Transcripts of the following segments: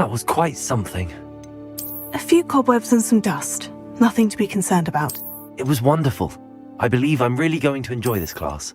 That was quite something. A few cobwebs and some dust. Nothing to be concerned about. It was wonderful. I believe I'm really going to enjoy this class.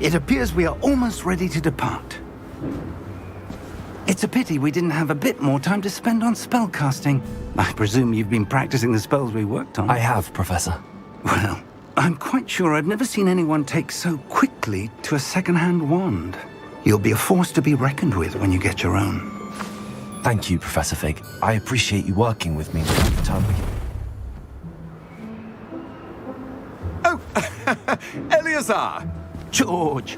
It appears we are almost ready to depart. It's a pity we didn't have a bit more time to spend on spellcasting. I presume you've been practicing the spells we worked on. I have, Professor. Well, I'm quite sure I've never seen anyone take so quickly to a second-hand wand. You'll be a force to be reckoned with when you get your own. Thank you, Professor Fig. I appreciate you working with me every time we... Oh, Eleazar! George,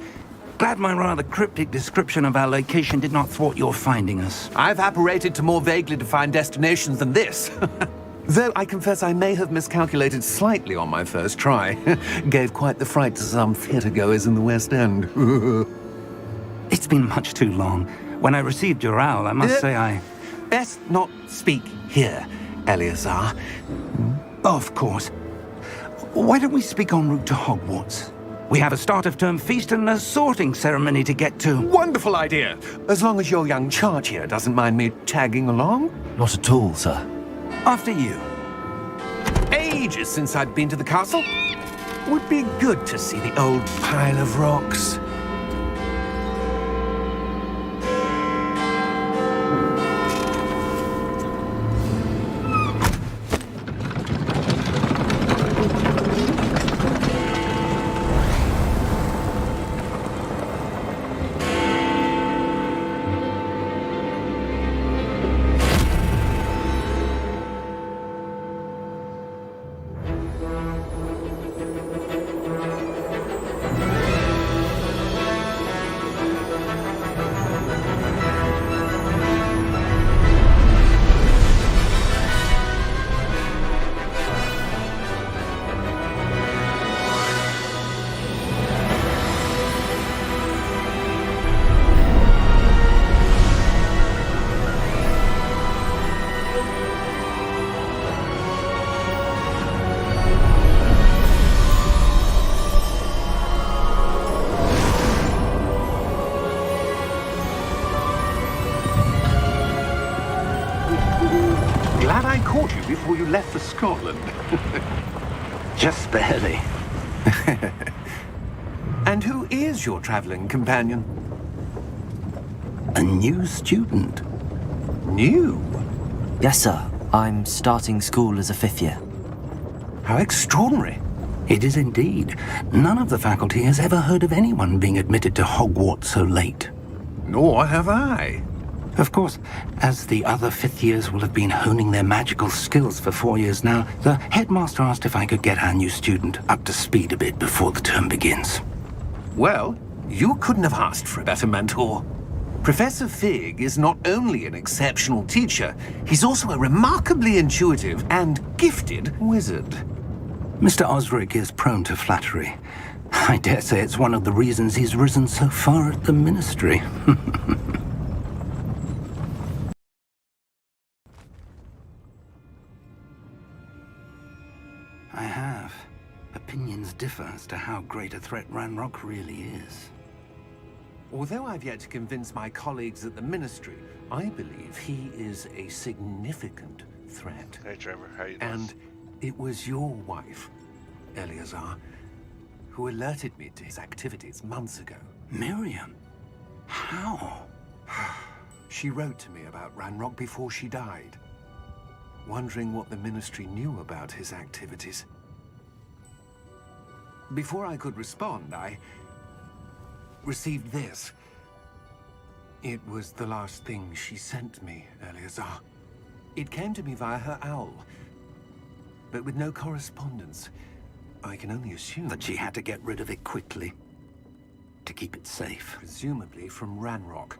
glad my rather cryptic description of our location did not thwart your finding us. I've apparated to more vaguely defined destinations than this. Though I confess I may have miscalculated slightly on my first try. Gave quite the fright to some theatre-goers in the West End. It's been much too long. When I received your owl, I must say I... Best not speak here, Eleazar. Of course. Why don't we speak en route to Hogwarts? We have a start-of-term feast and a sorting ceremony to get to. Wonderful idea! As long as your young charge here doesn't mind me tagging along. Not at all, sir. After you. Ages since I'd been to the castle. Would be good to see the old pile of rocks. Glad I caught you before you left for Scotland. Just barely. And who is your traveling companion? A new student. New? Yes, sir. I'm starting school as a 5th year. How extraordinary. It is indeed. None of the faculty has ever heard of anyone being admitted to Hogwarts so late. Nor have I. Of course, as the other 5th years will have been honing their magical skills for 4 years now, the headmaster asked if I could get our new student up to speed a bit before the term begins. Well, you couldn't have asked for a better mentor. Professor Fig is not only an exceptional teacher, he's also a remarkably intuitive and gifted wizard. Mr. Osric is prone to flattery. I dare say it's one of the reasons he's risen so far at the ministry. differ as to how great a threat Ranrock really is. Although I've yet to convince my colleagues at the Ministry, I believe he is a significant threat. Hey Trevor, how you doing? And it was your wife, Eleazar, who alerted me to his activities months ago. Miriam? How? She wrote to me about Ranrock before she died, wondering what the Ministry knew about his activities. Before I could respond, I received this. It was the last thing she sent me, Eleazar. It came to me via her owl, but with no correspondence. I can only assume That she had to get rid of it quickly to keep it safe. presumably from Ranrock.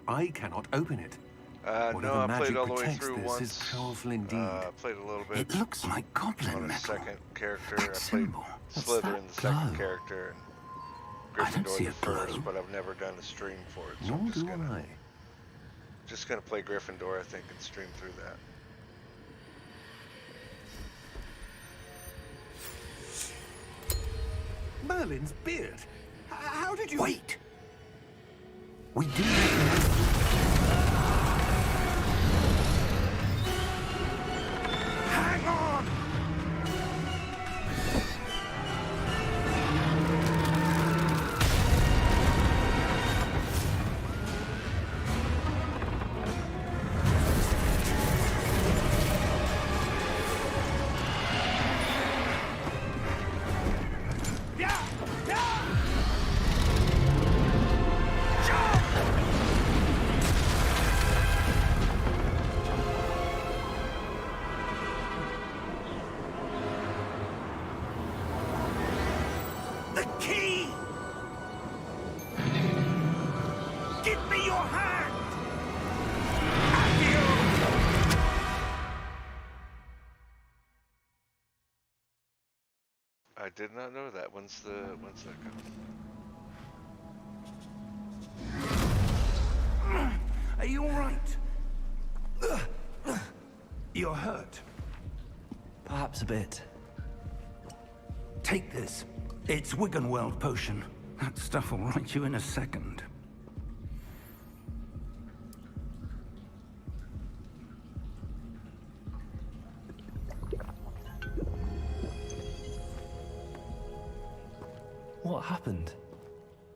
I cannot open it. No, Whatever I magic played all the way protects through this once. is powerful indeed. Played a little bit It looks like goblin on a metal. second character. That I played symbol. What's Slytherin, that the second glow? character, I and don't see Gryffindor a the first, glow. but I've never done a stream for it. So Nor I'm do just gonna play Gryffindor, I think, and stream through that. Merlin's beard. How did you... Wait! We do not know. Hang on! The key! Give me your hand! I did not know that. When's that come? Are you all right? You're hurt. Perhaps a bit. Take this. It's Wiggenweld potion. That stuff will right you in a second. What happened?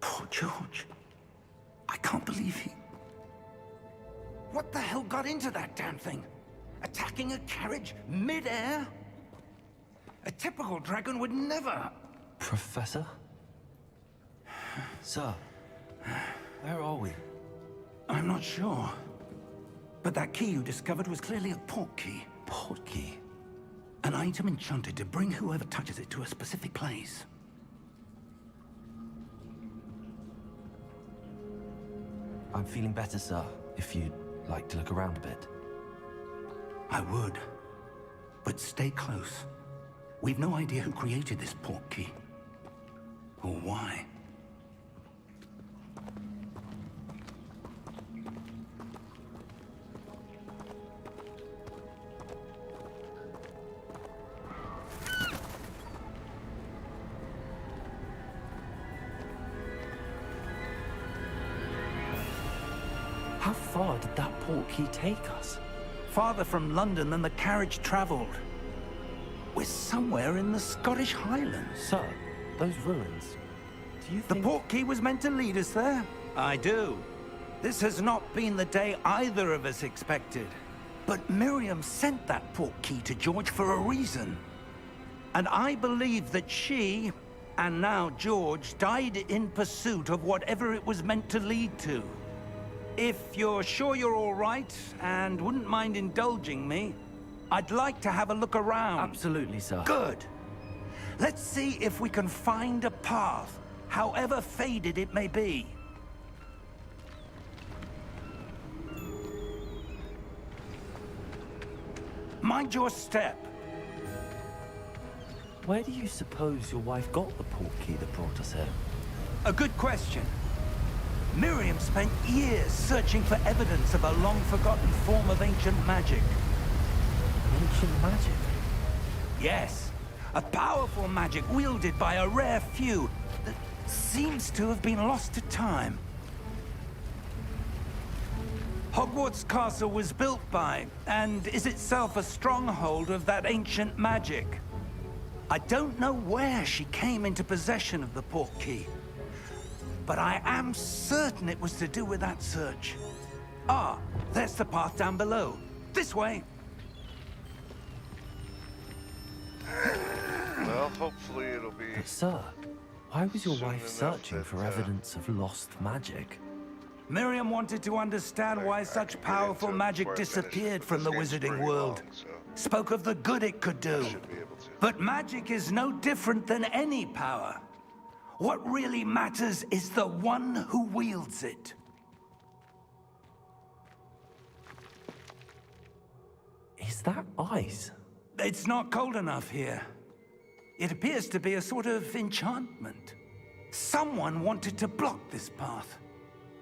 Poor George. I can't believe he... What the hell got into that damn thing? Attacking a carriage mid-air? A typical dragon would never... Professor? Sir, where are we? I'm not sure. But that key you discovered was clearly a port key. Port key? An item enchanted to bring whoever touches it to a specific place. I'm feeling better, sir, if you'd like to look around a bit. I would. But stay close. We've no idea who created this port key. Or why. How far did that port key take us? Farther from London than the carriage traveled. We're somewhere in the Scottish Highlands. Sir, those ruins. Do you The think... port key was meant to lead us there? I do. This has not been the day either of us expected. But Miriam sent that port key to George for a reason. And I believe that she, and now George, died in pursuit of whatever it was meant to lead to. If you're sure you're all right, and wouldn't mind indulging me, I'd like to have a look around. Absolutely, sir. Good. Let's see if we can find a path, however faded it may be. Mind your step. Where do you suppose your wife got the port key that brought us here? A good question. Miriam spent years searching for evidence of a long-forgotten form of ancient magic. Ancient magic? Yes, A powerful magic wielded by a rare few that seems to have been lost to time. Hogwarts Castle was built by, and is itself a stronghold of that ancient magic. I don't know where she came into possession of the portkey, but I am certain it was to do with that search. Ah, there's the path down below. This way. Well, hopefully it'll be. But sir, why was your Soon wife enough searching that, for evidence of lost magic? Miriam wanted to understand why I such can get powerful into it magic before I finish, disappeared but from this the game's wizarding pretty world. long, so Spoke of the good it could do. I should be able to. But magic is no different than any power. What really matters is the one who wields it. Is that ice? It's not cold enough here. It appears to be a sort of enchantment. Someone wanted to block this path.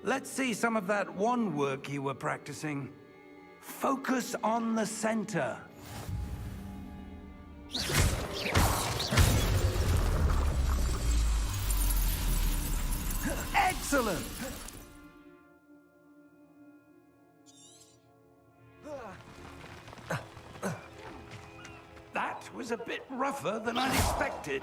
Let's see some of that wand work you were practicing. Focus on the center. Excellent! That was a bit rougher than I'd expected.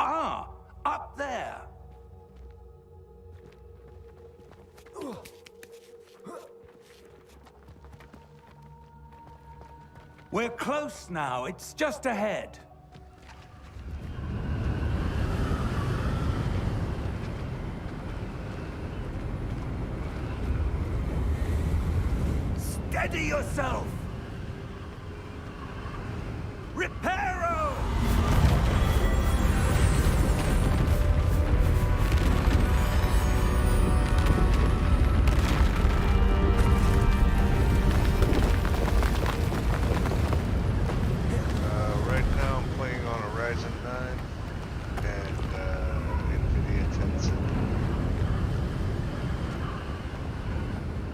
Ah, up there. We're close now. It's just ahead. Steady yourself! Reparo! Right now I'm playing on a Ryzen 9 and NVIDIA 1070.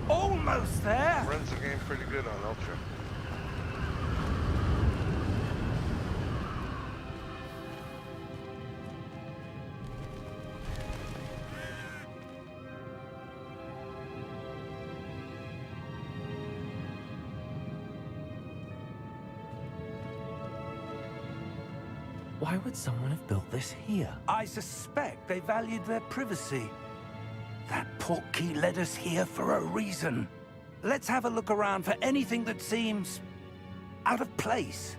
Almost there! Runs the game pretty good on Ultra. Why would someone have built this here? I suspect they valued their privacy. That portkey led us here for a reason. Let's have a look around for anything that seems out of place.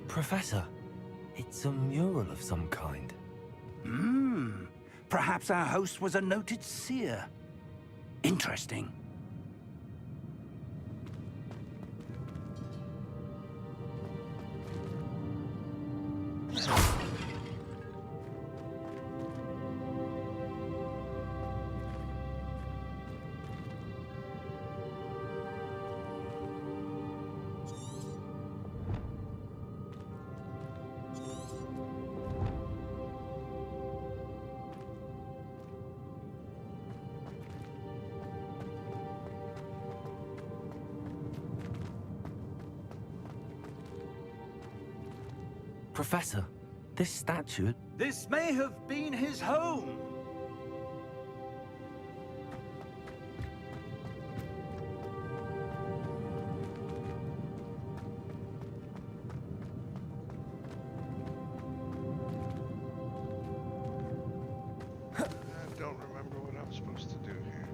Professor, it's a mural of some kind. Perhaps our host was a noted seer. Interesting. Professor, this statue... This may have been his home. I don't remember what I'm supposed to do here.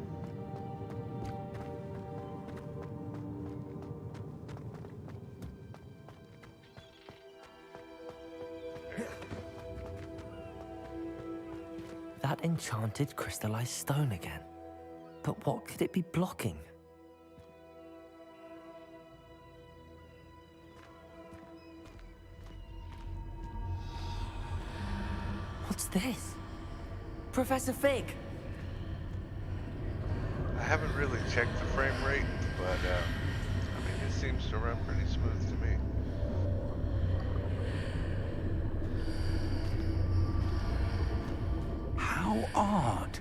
That enchanted crystallized stone again. But what could it be blocking? this? Professor Fig! I haven't really checked the frame rate, but I mean, it seems to run pretty smooth to me. How odd.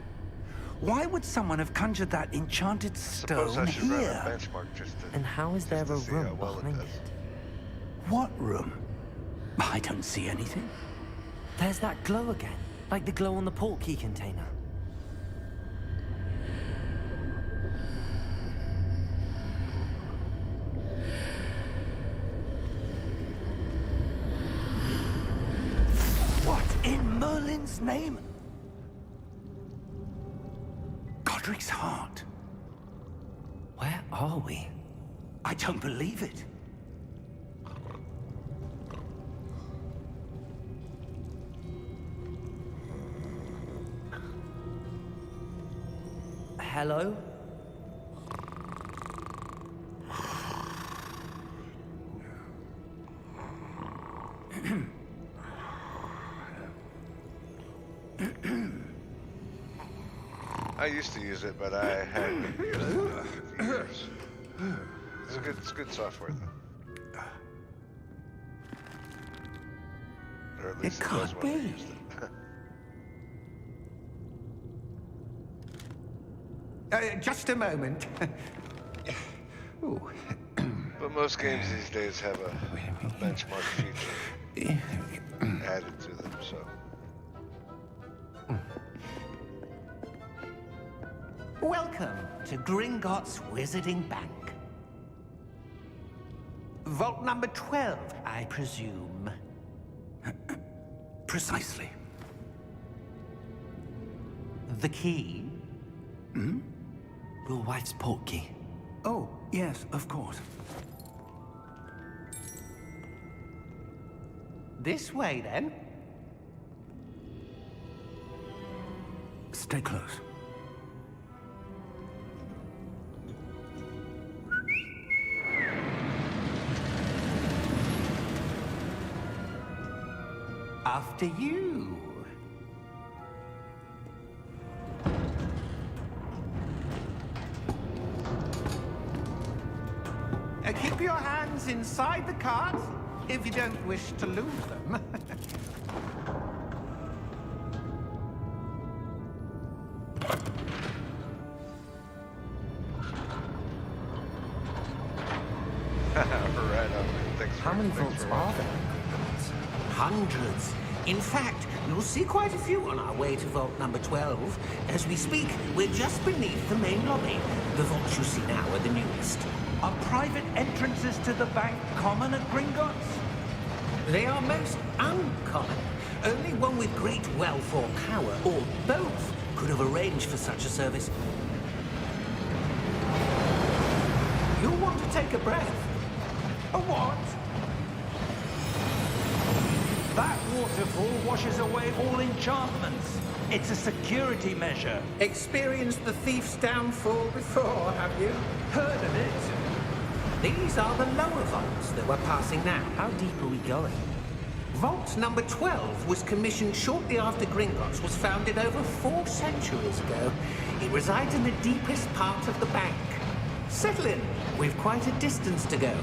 Why would someone have conjured that enchanted Suppose stone I should run a here? benchmark just to. And how is there a to see how room well it behind does. it? What room? I don't see anything. There's that glow again, like the glow on the portkey container. What in Merlin's name? Godric's heart. Where are we? I don't believe it. Hello? I used to use it, but I hadn't used it in a few years. It's good software, though. Or at least it was can't when I be. used it. Just a moment. Ooh. But most games these days have a benchmark feature added to them, so. Welcome to Gringotts Wizarding Bank. Vault number 12, I presume. Precisely. The key? Your wife's portkey. Oh, yes, of course. This way, then. Stay close. After you. Keep your hands inside the cart if you don't wish to lose them. Right on. Thanks How many thanks vaults for are watching. there? Hundreds. In fact, you'll see quite a few on our way to vault number 12. As we speak, we're just beneath the main lobby. The vaults you see now are the newest. Are private entrances to the bank common at Gringotts? They are most uncommon. Only one with great wealth or power, or both, could have arranged for such a service. You'll want to take a breath. A what? That waterfall washes away all enchantments. It's a security measure. Experienced the thief's downfall before, have you? Heard of it? These are the lower vaults that we're passing now. How deep are we going? Vault number 12 was commissioned shortly after Gringotts was founded over 4 centuries ago. It resides in the deepest part of the bank. Settle in. We've quite a distance to go.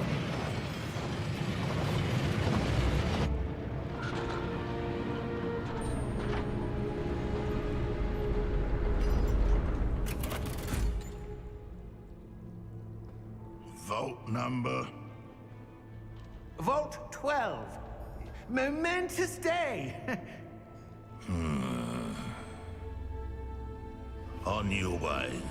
Vault number. Vault 12. Momentous day. On your way.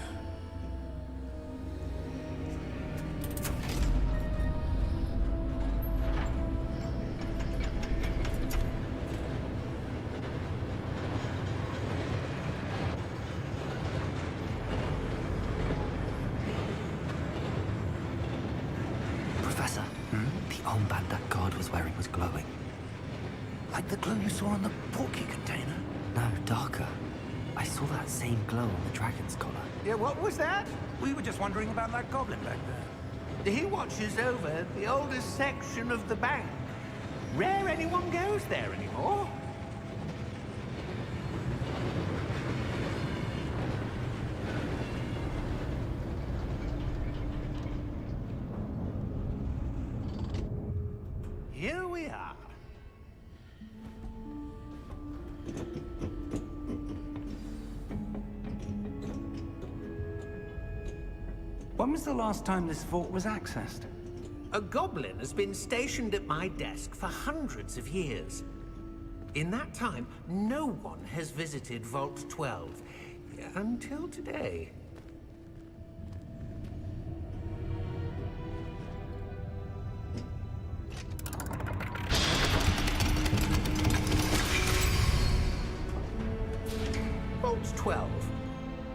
Professor, the armband that guard was wearing was glowing. Like the glow you saw on the portkey container? No, darker. I saw that same glow on the dragon's collar. Yeah, what was that? We were just wondering about that goblin back there. He watches over the oldest section of the bank. Rare anyone goes there anymore. When was the last time this vault was accessed? A goblin has been stationed at my desk for hundreds of years. In that time, no one has visited Vault 12. Until today. Vault 12.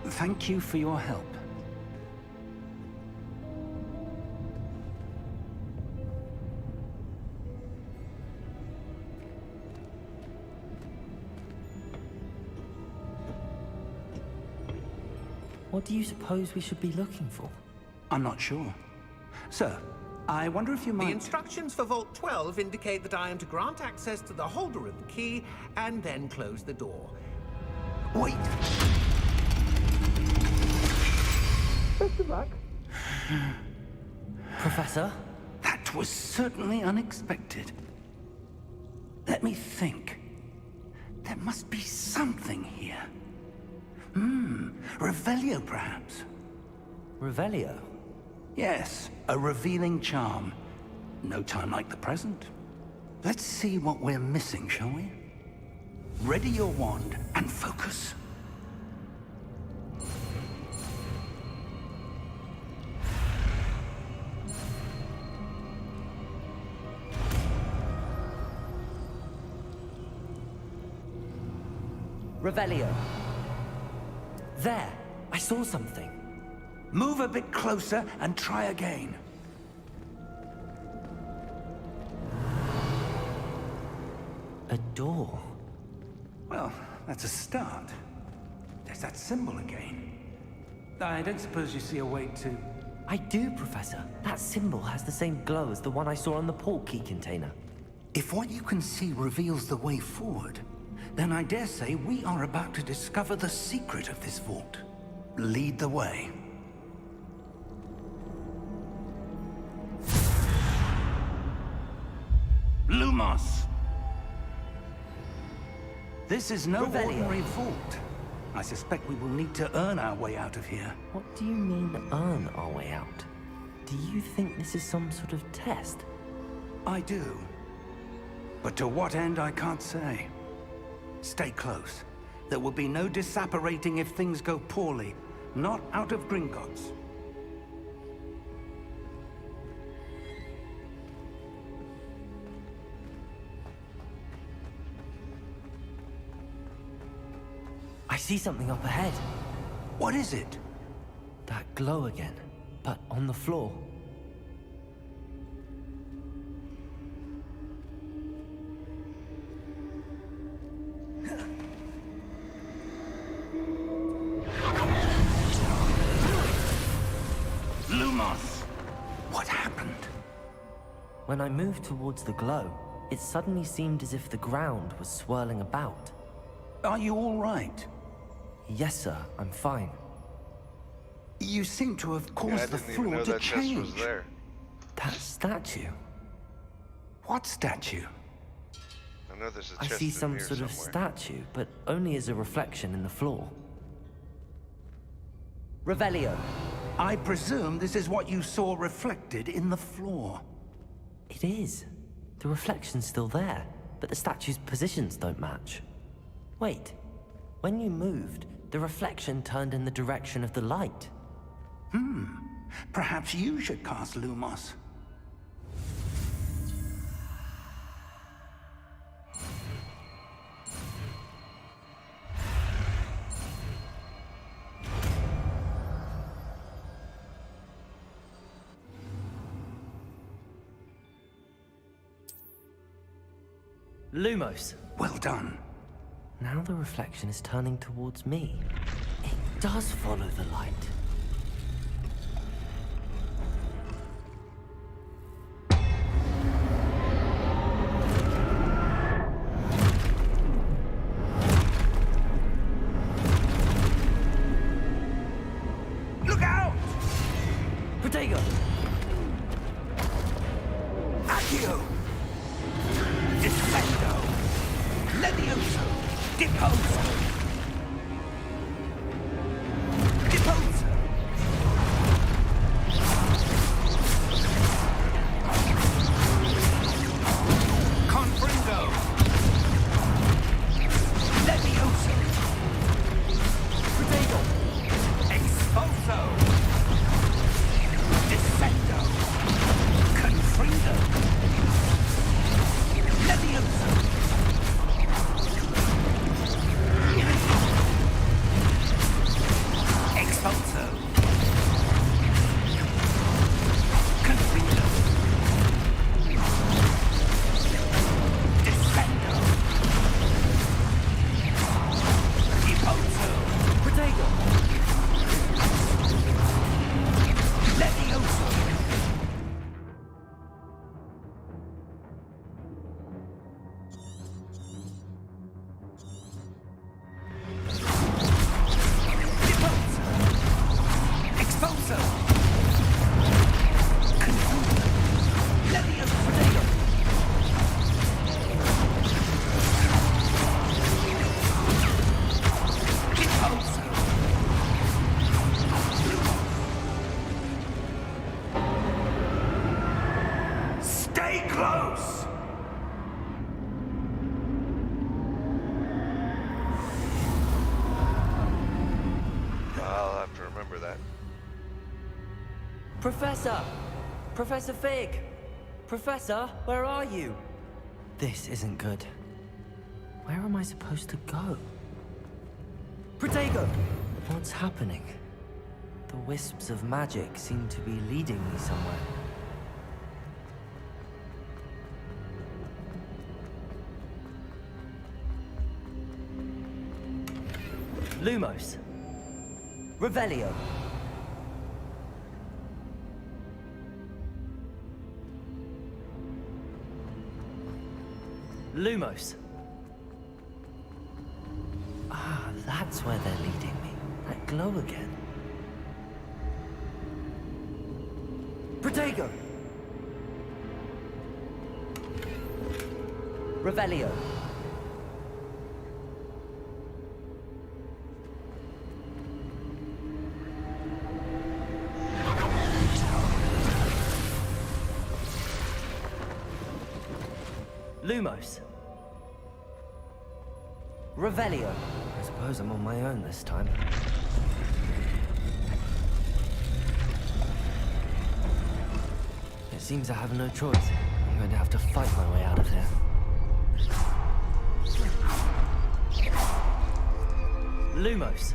Thank you for your help. What do you suppose we should be looking for? I'm not sure. Sir, I wonder if you The might... instructions for Vault 12 indicate that I am to grant access to the holder of the key and then close the door. Wait! Best of luck. Professor? That was certainly unexpected. Let me think. There must be something here. Revelio, perhaps? Revelio? Yes, a revealing charm. No time like the present. Let's see what we're missing, shall we? Ready your wand and focus. Revelio. There! I saw something. Move a bit closer and try again. A door. Well, that's a start. There's that symbol again. I don't suppose you see a way to... I do, Professor. That symbol has the same glow as the one I saw on the port key container. If what you can see reveals the way forward, then I dare say we are about to discover the secret of this vault. Lead the way. Lumos! This is no Revelio. ordinary vault. I suspect we will need to earn our way out of here. What do you mean, earn our way out? Do you think this is some sort of test? I do. But to what end, I can't say. Stay close. There will be no disapparating if things go poorly. Not out of Gringotts. I see something up ahead. What is it? That glow again, but on the floor. Lumos! What happened? When I moved towards the glow, it suddenly seemed as if the ground was swirling about. Are you all right? Yes, sir, I'm fine. You seem to have Yeah, caused I the didn't even floor know to that chest change. was there. That statue. What statue? I know there's a I chest see in some here sort of somewhere. statue, but only as a reflection in the floor. Revelio. I presume this is what you saw reflected in the floor. It is. The reflection's still there, but the statue's positions don't match. Wait. When you moved, the reflection turned in the direction of the light. Perhaps you should cast Lumos. Lumos. Well done. Now the reflection is turning towards me. It does follow the light. Look out! Protego! Accio! Defendo! Levioso! Deposo! Deposo! Professor! Professor Fig! Professor, where are you? This isn't good. Where am I supposed to go? Protego! What's happening? The wisps of magic seem to be leading me somewhere. Lumos. Revelio. Lumos. Ah, that's where they're leading me. That glow again. Protego! Revelio. Lumos. Revelio. I suppose I'm on my own this time. It seems I have no choice. I'm going to have to fight my way out of here. Lumos.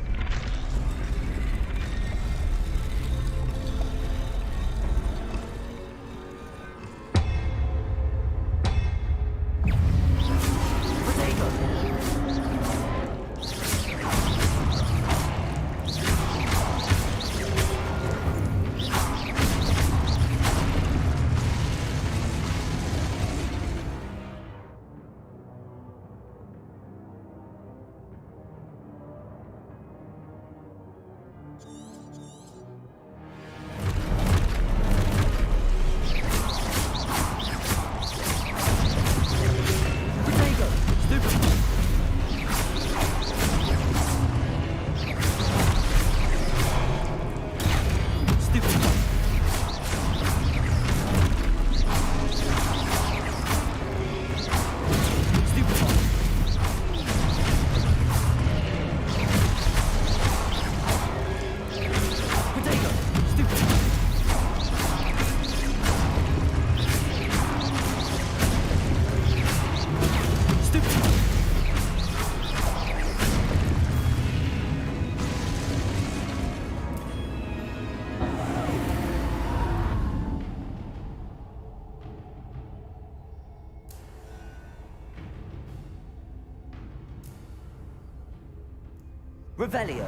Revelio.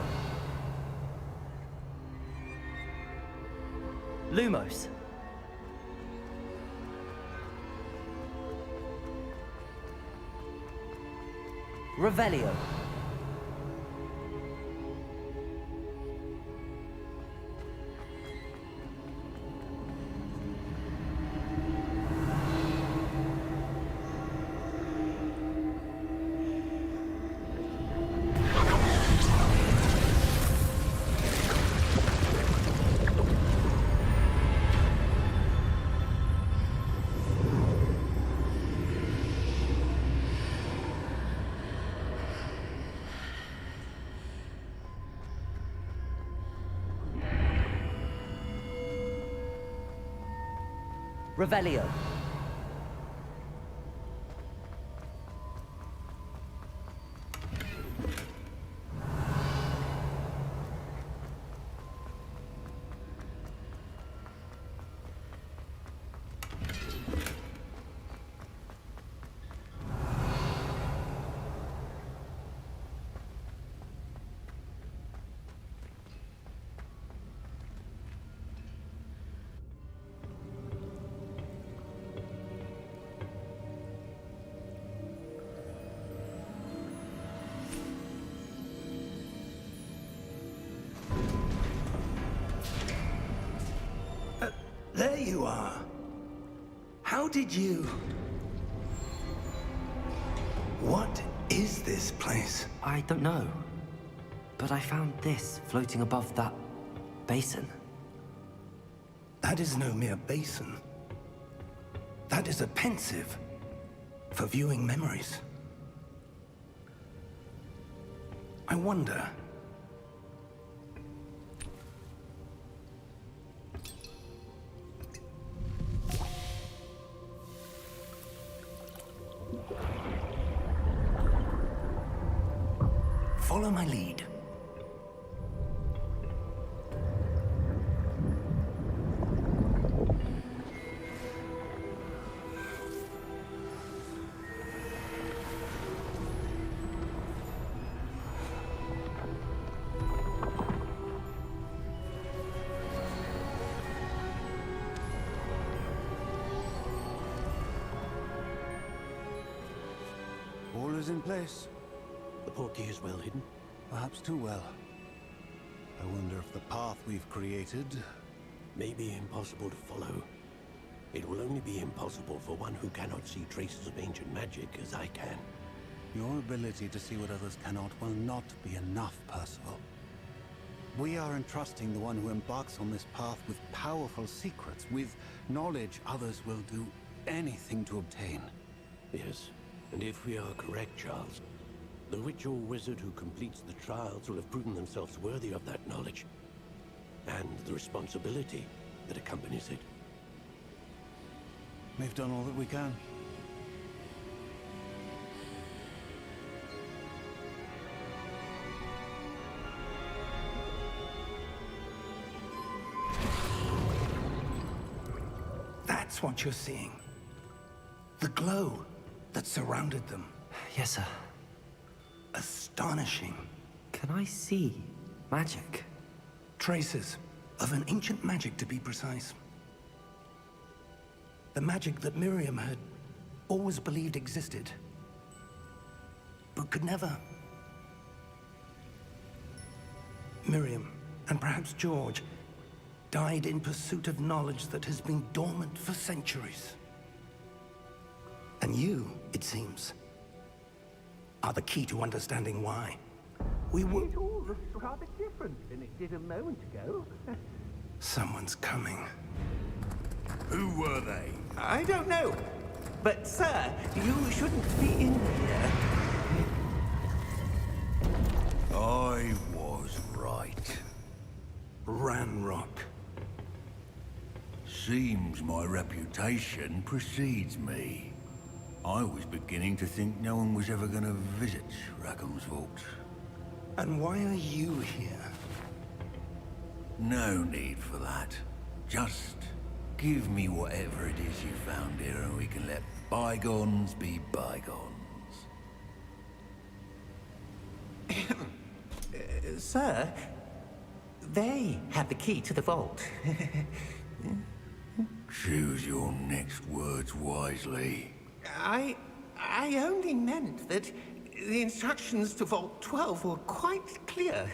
Lumos. Revelio. Revelio. There you are. How did you... What is this place? I don't know. But I found this floating above that basin. That is no mere basin. That is a pensive for viewing memories. I wonder... Follow my lead. All is in place. The portkey is well hidden. Perhaps too well. I wonder if the path we've created... May be impossible to follow. It will only be impossible for one who cannot see traces of ancient magic as I can. Your ability to see what others cannot will not be enough, Percival. We are entrusting the one who embarks on this path with powerful secrets, with knowledge others will do anything to obtain. Yes, and if we are correct, Charles, the witch or wizard who completes the trials will have proven themselves worthy of that knowledge, and the responsibility that accompanies it. We've done all that we can. That's what you're seeing. The glow that surrounded them. Yes, sir. Astonishing. Can I see magic? Traces of an ancient magic, to be precise. The magic that Miriam had always believed existed, but could never. Miriam, and perhaps George, died in pursuit of knowledge that has been dormant for centuries. And you, it seems, are the key to understanding why. We were... It all looks rather different than it did a moment ago. Someone's coming. Who were they? I don't know. But, sir, you shouldn't be in here. I was right. Ranrock. Seems my reputation precedes me. I was beginning to think no one was ever going to visit Rackham's vault. And why are you here? No need for that. Just give me whatever it is you found here and we can let bygones be bygones. Sir, they have the key to the vault. Choose your next words wisely. I only meant that the instructions to Vault 12 were quite clear.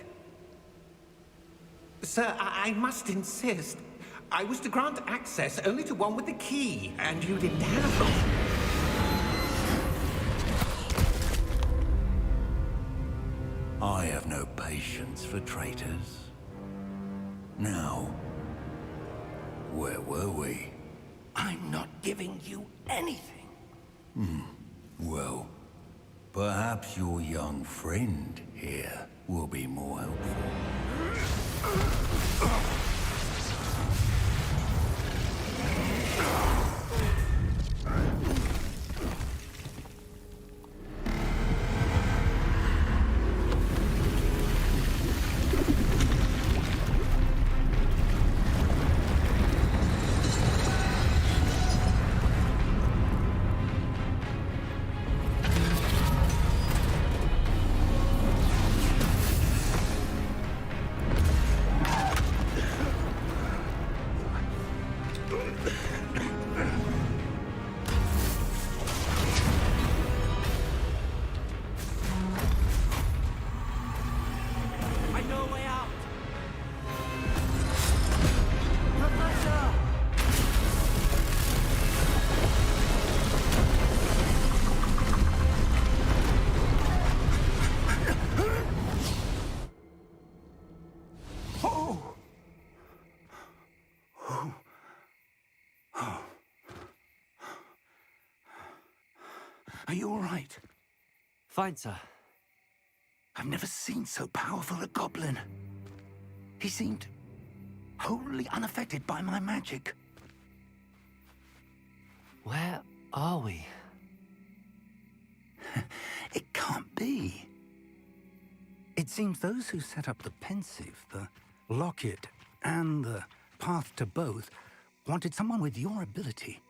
Sir, I must insist. I was to grant access only to one with the key, and you didn't have them. I have no patience for traitors. Now, where were we? I'm not giving you anything. Well, perhaps your young friend here will be more helpful. I know a way out. Professor! Are you all right? Fine, sir. I've never seen so powerful a goblin. He seemed wholly unaffected by my magic. Where are we? It can't be. It seems those who set up the pensive, the locket, and the path to both wanted someone with your ability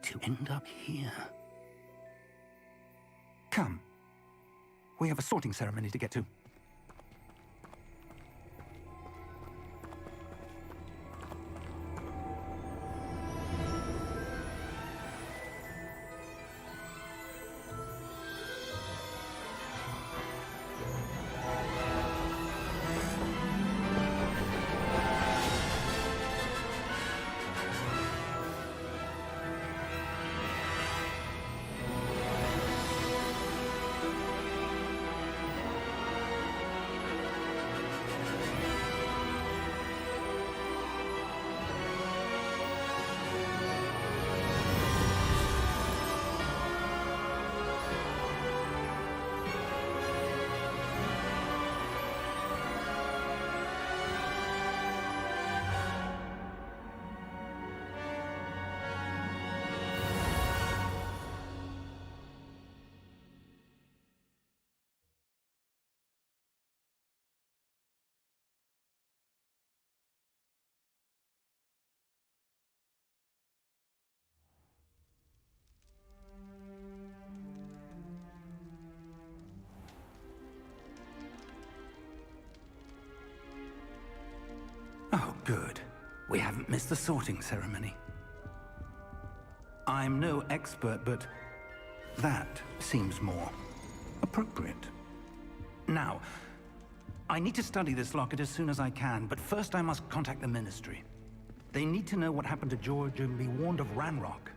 to end up here. Come. We have a sorting ceremony to get to. Oh, good. We haven't missed the sorting ceremony. I'm no expert, but that seems more appropriate. Now, I need to study this locket as soon as I can, but first I must contact the Ministry. They need to know what happened to George and be warned of Ranrock.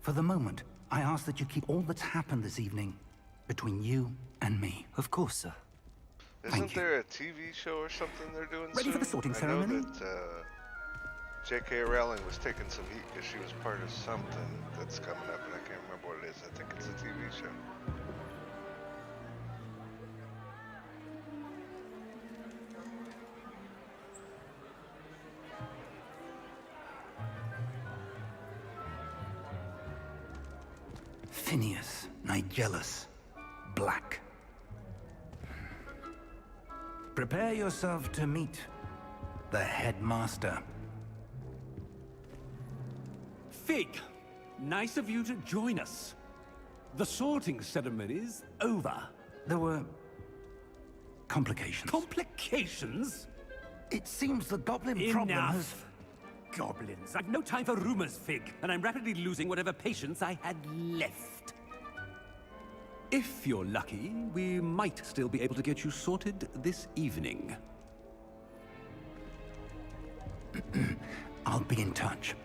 For the moment, I ask that you keep all that's happened this evening between you and me. Of course, sir. Isn't there a TV show or something they're doing Ready soon? for the sorting I ceremony? know that J.K. Rowling was taking some heat because she was part of something that's coming up, and I can't remember what it is. I think it's a TV show. Phineas, Nigellus, Black. Prepare yourself to meet the headmaster. Fig, nice of you to join us. The sorting ceremony's over. There were complications. Complications? It seems the goblin problem has... Enough! Goblins. I've no time for rumors, Fig, and I'm rapidly losing whatever patience I had left. If you're lucky, we might still be able to get you sorted this evening. I'll be in touch.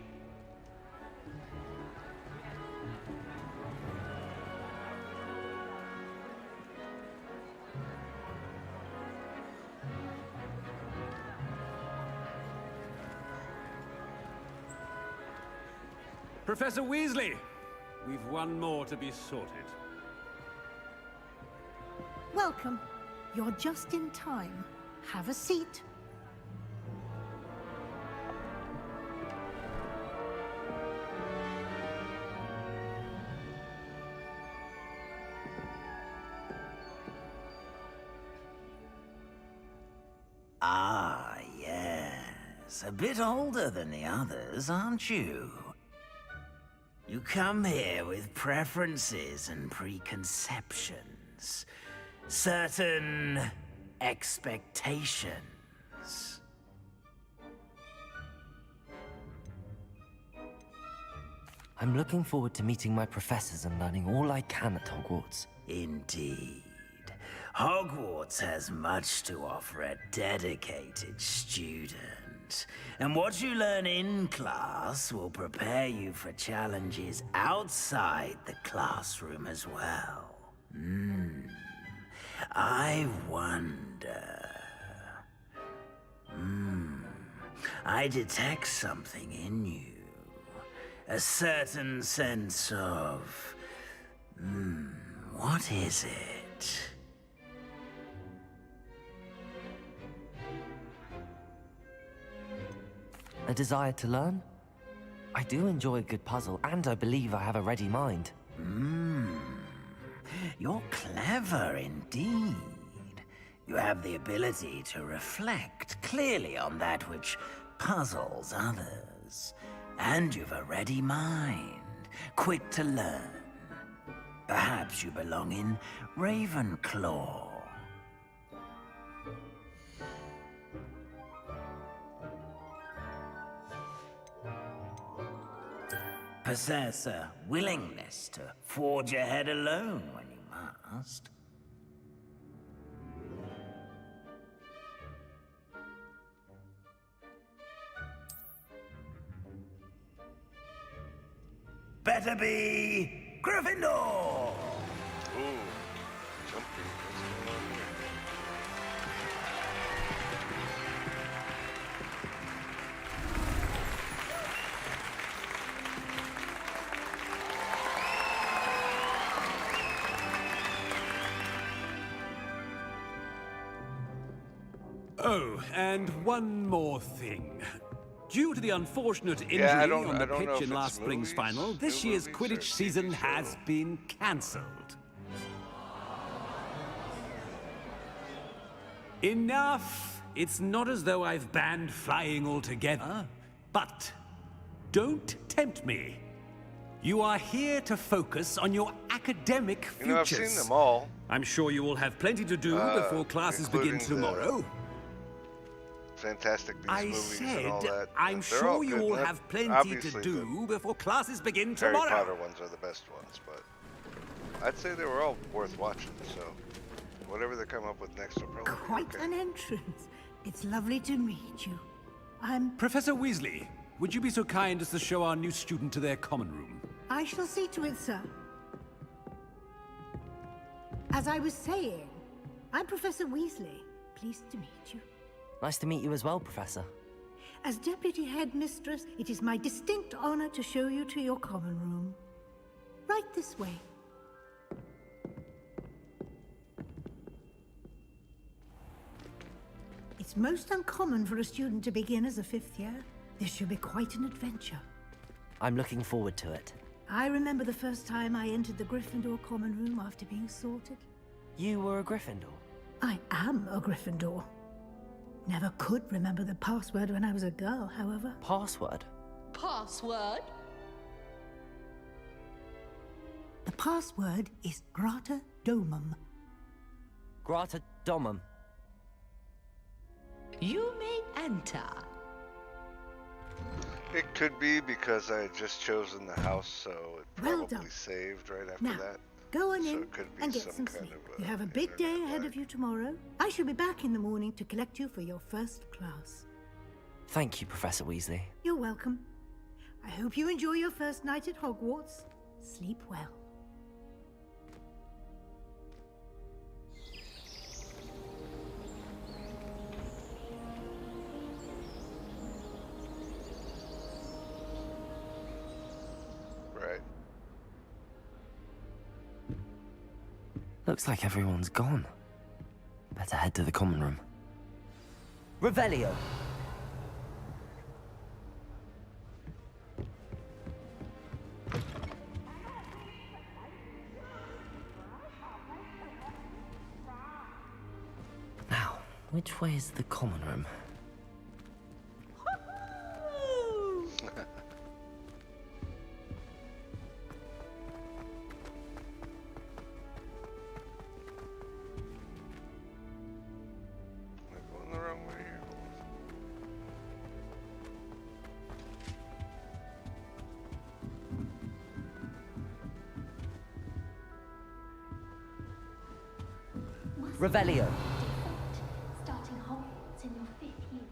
Professor Weasley, we've one more to be sorted. Welcome. You're just in time. Have a seat. Ah, yes. A bit older than the others, aren't you? You come here with preferences and preconceptions. Certain expectations. I'm looking forward to meeting my professors and learning all I can at Hogwarts. Indeed. Hogwarts has much to offer a dedicated student. And what you learn in class will prepare you for challenges outside the classroom as well. I wonder... I detect something in you. A certain sense of... what is it? A desire to learn? I do enjoy a good puzzle, and I believe I have a ready mind. You're clever indeed. You have the ability to reflect clearly on that which puzzles others. And you've a ready mind, quick to learn. Perhaps you belong in Ravenclaw. Possess a willingness to forge ahead alone when you must. Better be Gryffindor! Ooh, jumpy. What's going on here? Oh, and one more thing. Due to the unfortunate injury I don't on the know pitch if in it's last spring's movies, final, this new year's movies, or Quidditch TV season show. has been cancelled. Enough! It's not as though I've banned flying altogether, but don't tempt me. You are here to focus on your academic futures. You know, I've seen them all. I'm sure you will have plenty to do before classes begin including the tomorrow. Fantastic Beasts I movies and all said, that. I'm They're all sure you good. will That- have plenty to obviously do before classes begin the Harry tomorrow. Potter ones are the best ones, but I'd say they were all worth watching, so whatever they come up with next will probably be Quite okay. an entrance. It's lovely to meet you. I'm... Professor Weasley, would you be so kind as to show our new student to their common room? I shall see to it, sir. As I was saying, I'm Professor Weasley. Pleased to meet you. Nice to meet you as well, Professor. As Deputy Headmistress, it is my distinct honor to show you to your common room. Right this way. It's most uncommon for a student to begin as a fifth year. This should be quite an adventure. I'm looking forward to it. I remember the first time I entered the Gryffindor common room after being sorted. You were a Gryffindor? I am a Gryffindor. Never could remember the password when I was a girl, however. Password? Password? The password is Grata Domum. Grata Domum. You may enter. It could be because I had just chosen the house, so it Well probably done. saved right after Now, that. go on So in it could be and get some some kind sleep. of, You have a big day internet ahead lag. of you tomorrow. I shall be back in the morning to collect you for your first class. Thank you, Professor Weasley. You're welcome. I hope you enjoy your first night at Hogwarts. Sleep well. Right. Looks like everyone's gone. Better head to the common room. Revelio. Now, which way is the common room? Am I going the wrong way here? Revelio. Starting Hogwarts in your 5th year.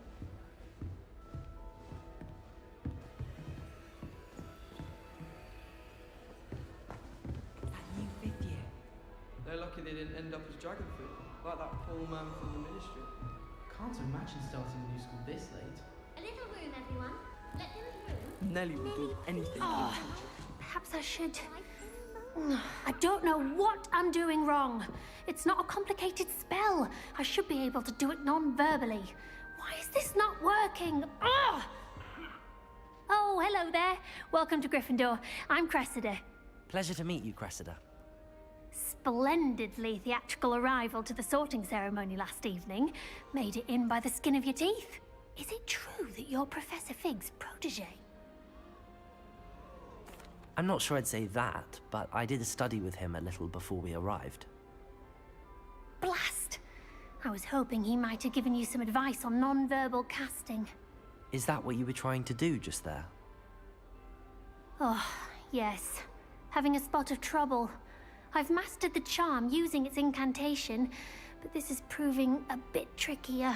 New 5th year. They're lucky they didn't end up as dragon fruit, like that poor man from the ministry. Can't imagine starting a new school this late. A little room, everyone. Let them through. Nelly will do anything. Perhaps I should. I don't know what I'm doing wrong. It's not a complicated spell. I should be able to do it non-verbally. Why is this not working? Ugh! Oh, hello there. Welcome to Gryffindor. I'm Cressida. Pleasure to meet you, Cressida. splendidly theatrical arrival to the sorting ceremony last evening. Made it in by the skin of your teeth. Is it true that you're Professor Fig's protege? I'm not sure I'd say that, but I did a study with him a little before we arrived. Blast! I was hoping he might have given you some advice on non-verbal casting. Is that what you were trying to do just there? Oh, yes. Having a spot of trouble. I've mastered the charm using its incantation, but this is proving a bit trickier.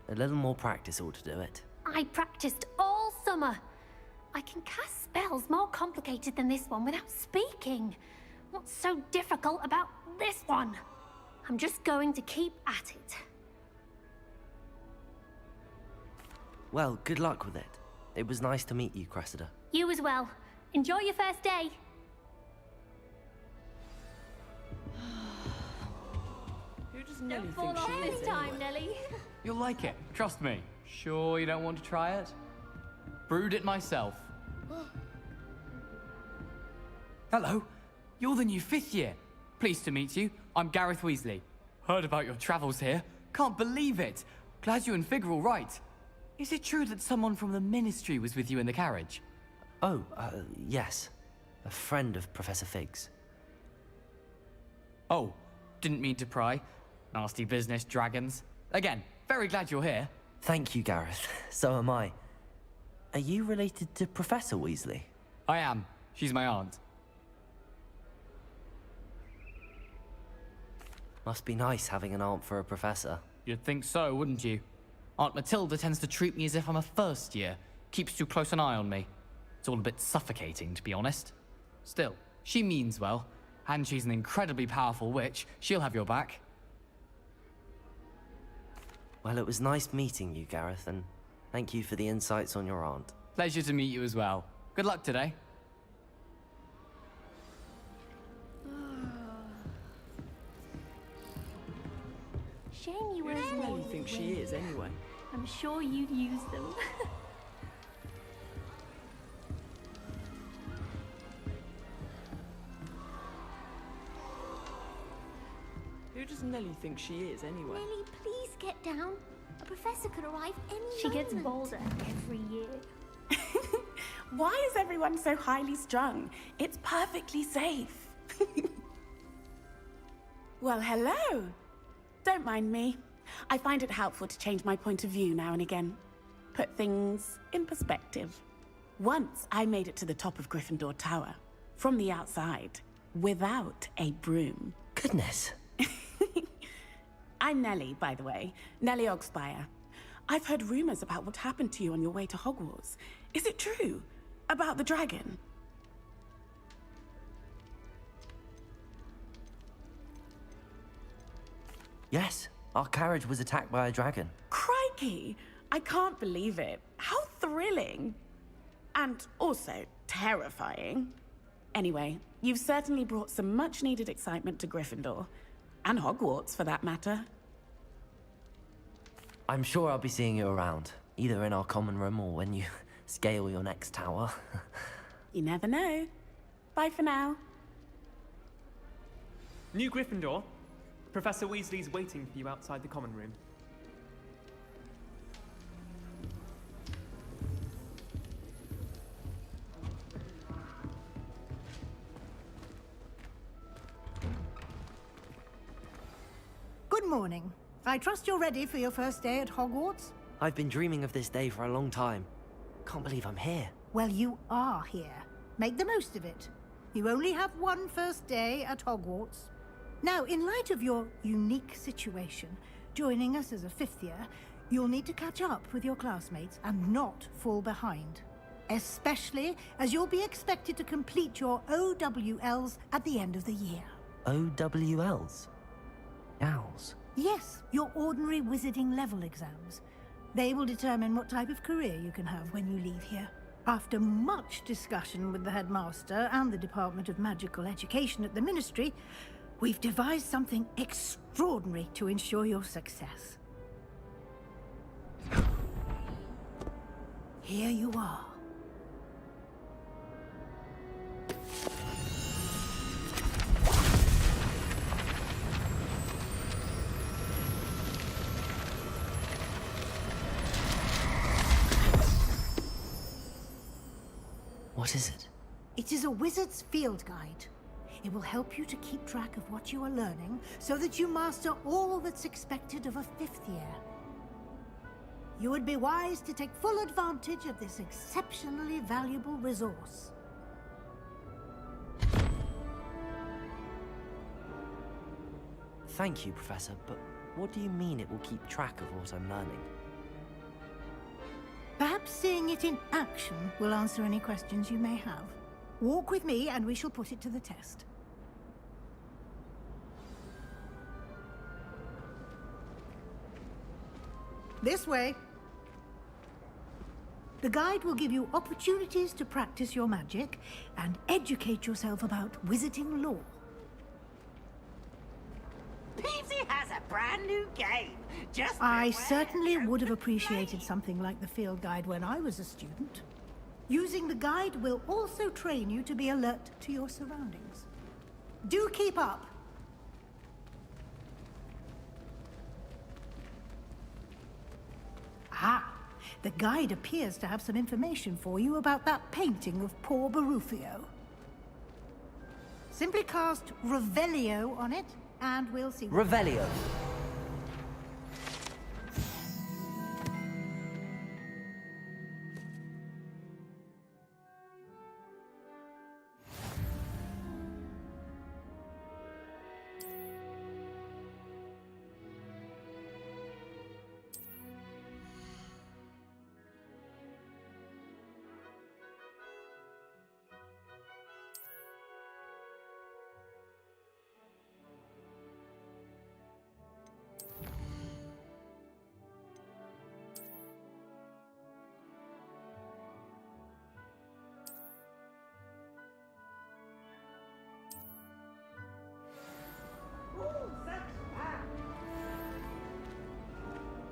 A little more practice ought to do it. I practiced all summer. I can cast spells more complicated than this one without speaking. What's so difficult about this one? I'm just going to keep at it. Well, good luck with it. It was nice to meet you, Cressida. You as well. Enjoy your first day. Who does Nelly Don't fall think off she is this time, anyway? Nelly. You'll like it, trust me. Sure you don't want to try it? Brewed it myself. Hello, you're the new 5th year. Pleased to meet you. I'm Gareth Weasley. Heard about your travels here. Can't believe it. Glad you and Fig are all right. Is it true that someone from the Ministry was with you in the carriage? Oh, yes. A friend of Professor Fig's. Oh, didn't mean to pry. Nasty business, dragons. Again, very glad you're here. Thank you, Gareth. So am I. Are you related to Professor Weasley? I am. She's my aunt. Must be nice having an aunt for a professor. You'd think so, wouldn't you? Aunt Matilda tends to treat me as if I'm a first year. Keeps too close an eye on me. It's all a bit suffocating, to be honest. Still, she means well. And she's an incredibly powerful witch. She'll have your back. Well, it was nice meeting you, Gareth, and thank you for the insights on your aunt. Pleasure to meet you as well. Good luck today. Shame you Who does weren't Nelly there. think she is anyway? I'm sure you'd use them. Who does Nelly think she is anyway? Nelly, please get down. A professor could arrive any She gets bolder every year. Why is everyone so highly strung? It's perfectly safe. Well, hello. Don't mind me. I find it helpful to change my point of view now and again. Put things in perspective. Once I made it to the top of Gryffindor Tower, from the outside, without a broom. Goodness. I'm Nellie, by the way. Nellie Ogspire. I've heard rumors about what happened to you on your way to Hogwarts. Is it true? About the dragon? Yes, our carriage was attacked by a dragon. Crikey! I can't believe it. How thrilling! And also terrifying. Anyway, you've certainly brought some much-needed excitement to Gryffindor. And Hogwarts, for that matter. I'm sure I'll be seeing you around, either in our common room or when you scale your next tower. You never know. Bye for now. New Gryffindor. Professor Weasley's waiting for you outside the common room. Good morning. I trust you're ready for your first day at Hogwarts? I've been dreaming of this day for a long time. Can't believe I'm here. Well, you are here. Make the most of it. You only have one first day at Hogwarts. Now, in light of your unique situation, joining us as a 5th year, you'll need to catch up with your classmates and not fall behind. Especially as you'll be expected to complete your OWLs at the end of the year. OWLs? Owls? Yes, your ordinary wizarding level exams. They will determine what type of career you can have when you leave here. After much discussion with the headmaster and the Department of Magical Education at the Ministry, we've devised something extraordinary to ensure your success. Here you are. What is it? It is a wizard's field guide. It will help you to keep track of what you are learning so that you master all that's expected of a 5th year. You would be wise to take full advantage of this exceptionally valuable resource. Thank you, Professor, but what do you mean it will keep track of what I'm learning? Perhaps seeing it in action will answer any questions you may have. Walk with me and we shall put it to the test. This way. The guide will give you opportunities to practice your magic and educate yourself about wizarding lore. Peavesy has a brand new game. Just I certainly would have appreciated something like the field guide when I was a student. Using the guide will also train you to be alert to your surroundings. Do keep up. Ah, the guide appears to have some information for you about that painting of poor Barufio. Simply cast Revelio on it, and we'll see. Revelio.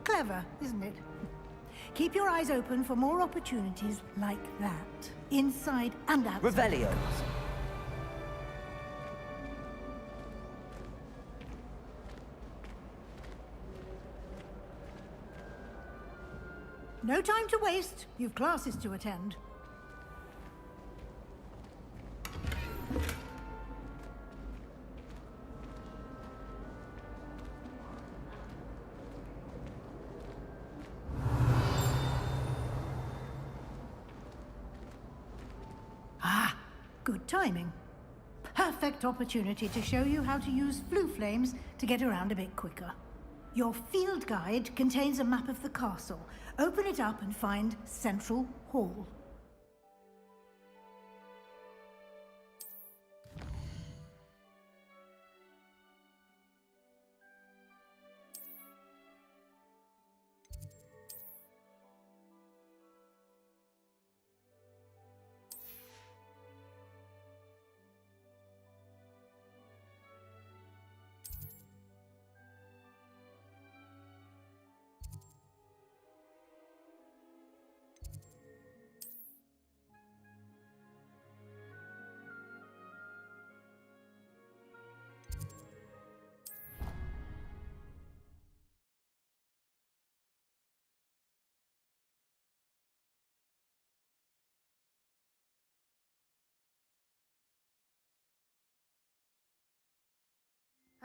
Clever, isn't it? Keep your eyes open for more opportunities like that, inside and outside. Revelio. No time to waste. You've classes to attend. Ah, good timing. Perfect opportunity to show you how to use flue flames to get around a bit quicker. Your field guide contains a map of the castle. Open it up and find Central Hall.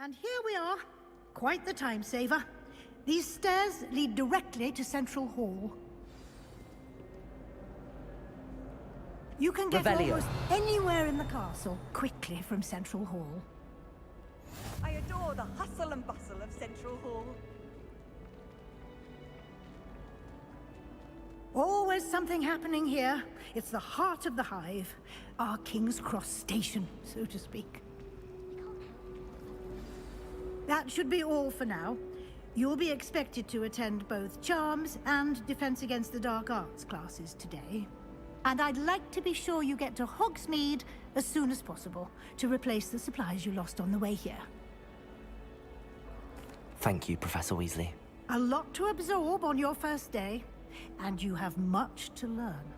And here we are. Quite the time saver. These stairs lead directly to Central Hall. You can get almost anywhere in the castle quickly from Central Hall. I adore the hustle and bustle of Central Hall. Always something happening here. It's the heart of the hive. Our King's Cross station, so to speak. That should be all for now. You'll be expected to attend both Charms and Defense Against the Dark Arts classes today. And I'd like to be sure you get to Hogsmeade as soon as possible to replace the supplies you lost on the way here. Thank you, Professor Weasley. A lot to absorb on your first day, and you have much to learn.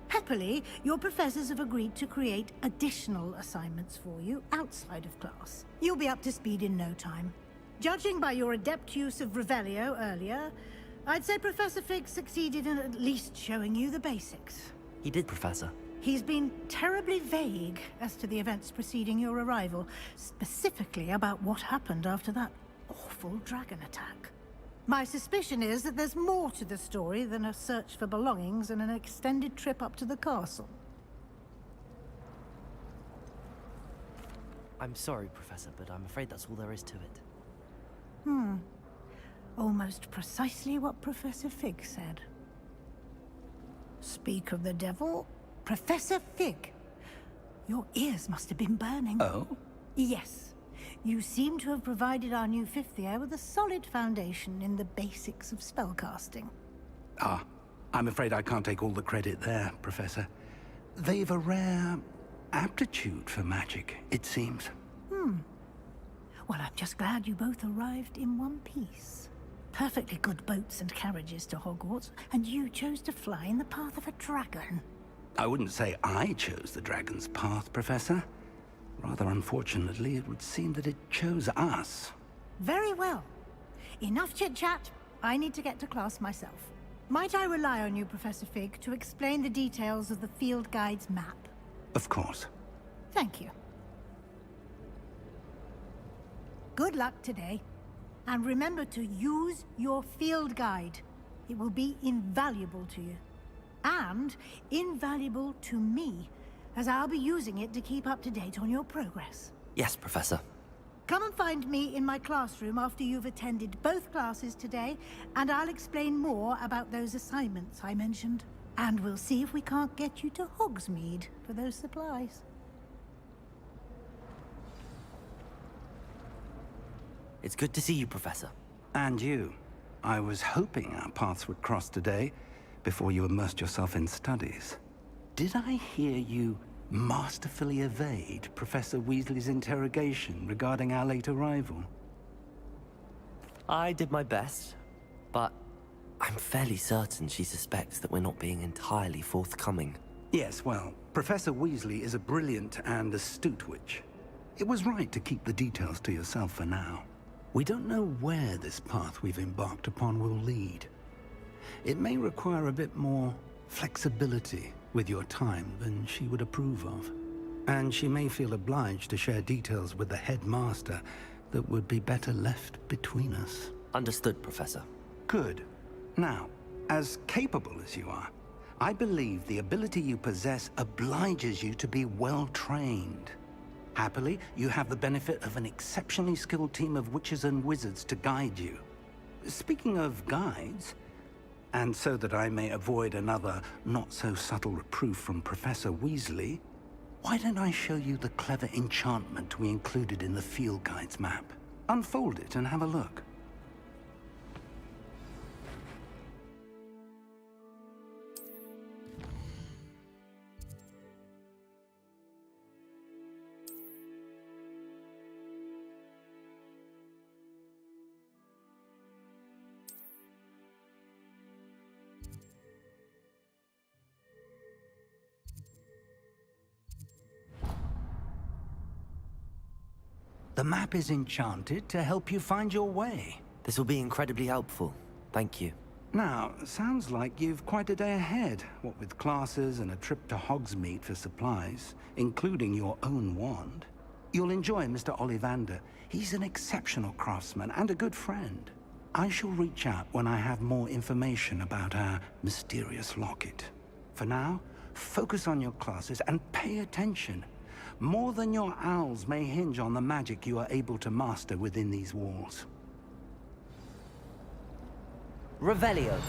Happily, your professors have agreed to create additional assignments for you outside of class. You'll be up to speed in no time. Judging by your adept use of Revelio earlier, I'd say Professor Fig succeeded in at least showing you the basics. He did, Professor. He's been terribly vague as to the events preceding your arrival, specifically about what happened after that awful dragon attack. My suspicion is that there's more to the story than a search for belongings and an extended trip up to the castle. I'm sorry, Professor, but I'm afraid that's all there is to it. Almost precisely what Professor Fig said. Speak of the devil, Professor Fig. Your ears must have been burning. Oh? Yes. You seem to have provided our new fifth year with a solid foundation in the basics of spellcasting. Ah, I'm afraid I can't take all the credit there, Professor. They've a rare aptitude for magic, it seems. Well, I'm just glad you both arrived in one piece. Perfectly good boats and carriages to Hogwarts, and you chose to fly in the path of a dragon. I wouldn't say I chose the dragon's path, Professor. Rather unfortunately, it would seem that it chose us. Very well. Enough chit-chat. I need to get to class myself. Might I rely on you, Professor Fig, to explain the details of the field guide's map? Of course. Thank you. Good luck today. And remember to use your field guide. It will be invaluable to you. And invaluable to me, as I'll be using it to keep up to date on your progress. Yes, Professor. Come and find me in my classroom after you've attended both classes today, and I'll explain more about those assignments I mentioned. And we'll see if we can't get you to Hogsmeade for those supplies. It's good to see you, Professor. And you. I was hoping our paths would cross today, before you immersed yourself in studies. Did I hear you masterfully evade Professor Weasley's interrogation regarding our late arrival? I did my best, but I'm fairly certain she suspects that we're not being entirely forthcoming. Yes, well, Professor Weasley is a brilliant and astute witch. It was right to keep the details to yourself for now. We don't know where this path we've embarked upon will lead. It may require a bit more flexibility with your time than she would approve of. And she may feel obliged to share details with the headmaster that would be better left between us. Understood, Professor. Good. Now, as capable as you are, I believe the ability you possess obliges you to be well-trained. Happily, you have the benefit of an exceptionally skilled team of witches and wizards to guide you. Speaking of guides, and so that I may avoid another not-so-subtle reproof from Professor Weasley, why don't I show you the clever enchantment we included in the field guide's map? Unfold it and have a look. The map is enchanted to help you find your way. This will be incredibly helpful. Thank you. Now, sounds like you've quite a day ahead, what with classes and a trip to Hogsmeade for supplies, including your own wand. You'll enjoy Mr. Ollivander. He's an exceptional craftsman and a good friend. I shall reach out when I have more information about our mysterious locket. For now, focus on your classes and pay attention. More than your owls may hinge on the magic you are able to master within these walls. Revelio.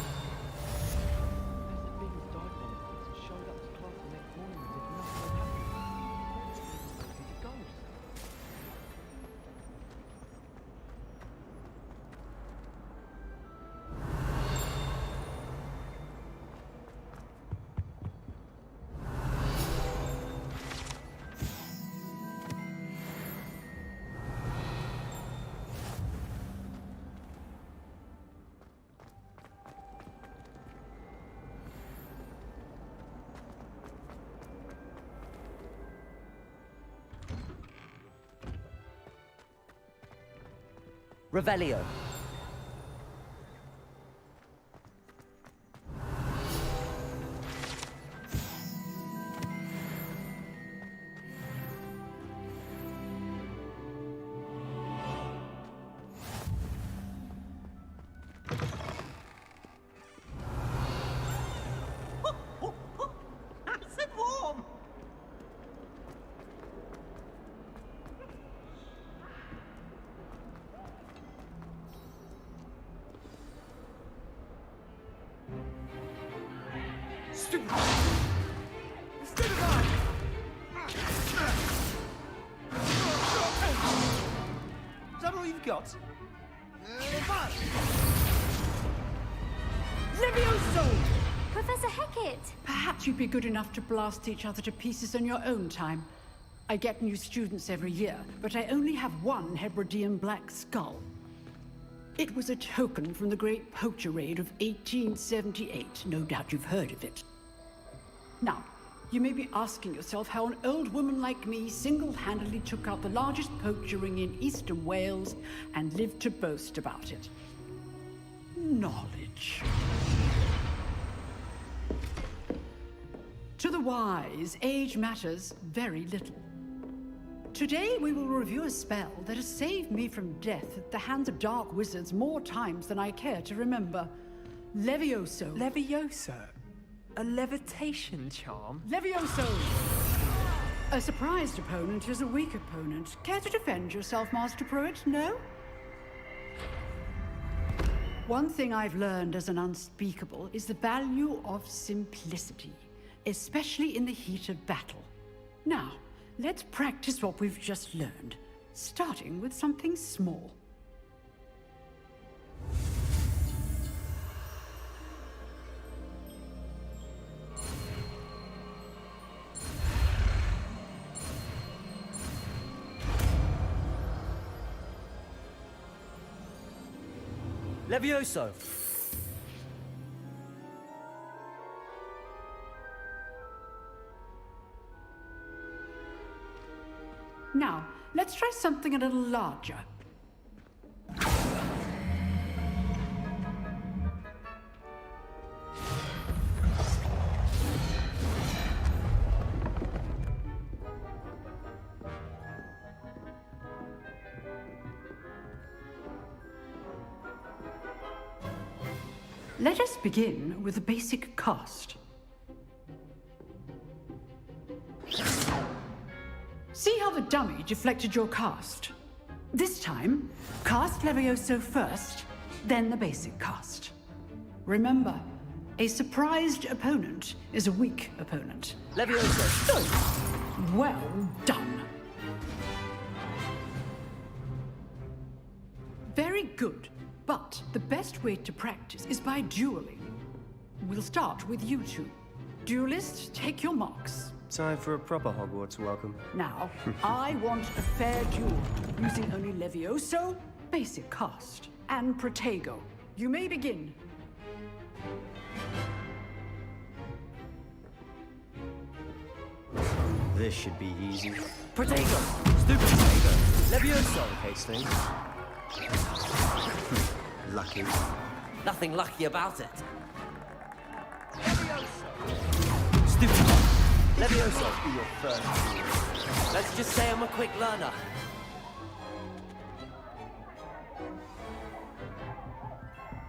Revelio. stupid! Stay behind! Is that all you've got? Levioso! Professor Hecat! Perhaps you'd be good enough to blast each other to pieces on your own time. I get new students every year, but I only have one Hebridean black skull. It was a token from the Great Poacher Raid of 1878. No doubt you've heard of it. Now, you may be asking yourself how an old woman like me single-handedly took out the largest poacher ring in eastern Wales and lived to boast about it. Knowledge. To the wise, age matters very little. Today we will review a spell that has saved me from death at the hands of dark wizards more times than I care to remember. Levioso. Levioso? A levitation charm? Levioso! A surprised opponent is a weak opponent. Care to defend yourself, Master Pruitt? No? One thing I've learned as an unspeakable is the value of simplicity, especially in the heat of battle. Now, let's practice what we've just learned, starting with something small. Levioso! Now, let's try something a little larger. Let us begin with a basic cast. See how the dummy deflected your cast? This time, cast Levioso first, then the basic cast. Remember, a surprised opponent is a weak opponent. Levioso! Well done. Very good, but the best way to practice is by dueling. We'll start with you two. Duelists, take your marks. Time for a proper Hogwarts welcome. Now, I want a fair duel, using only Levioso, basic cast, and Protego. You may begin. This should be easy. Protego! Stupid Protego! Levioso! Case thing. Lucky. Nothing lucky about it. Stupid. Levioso! Be your first duel. Let's just say I'm a quick learner.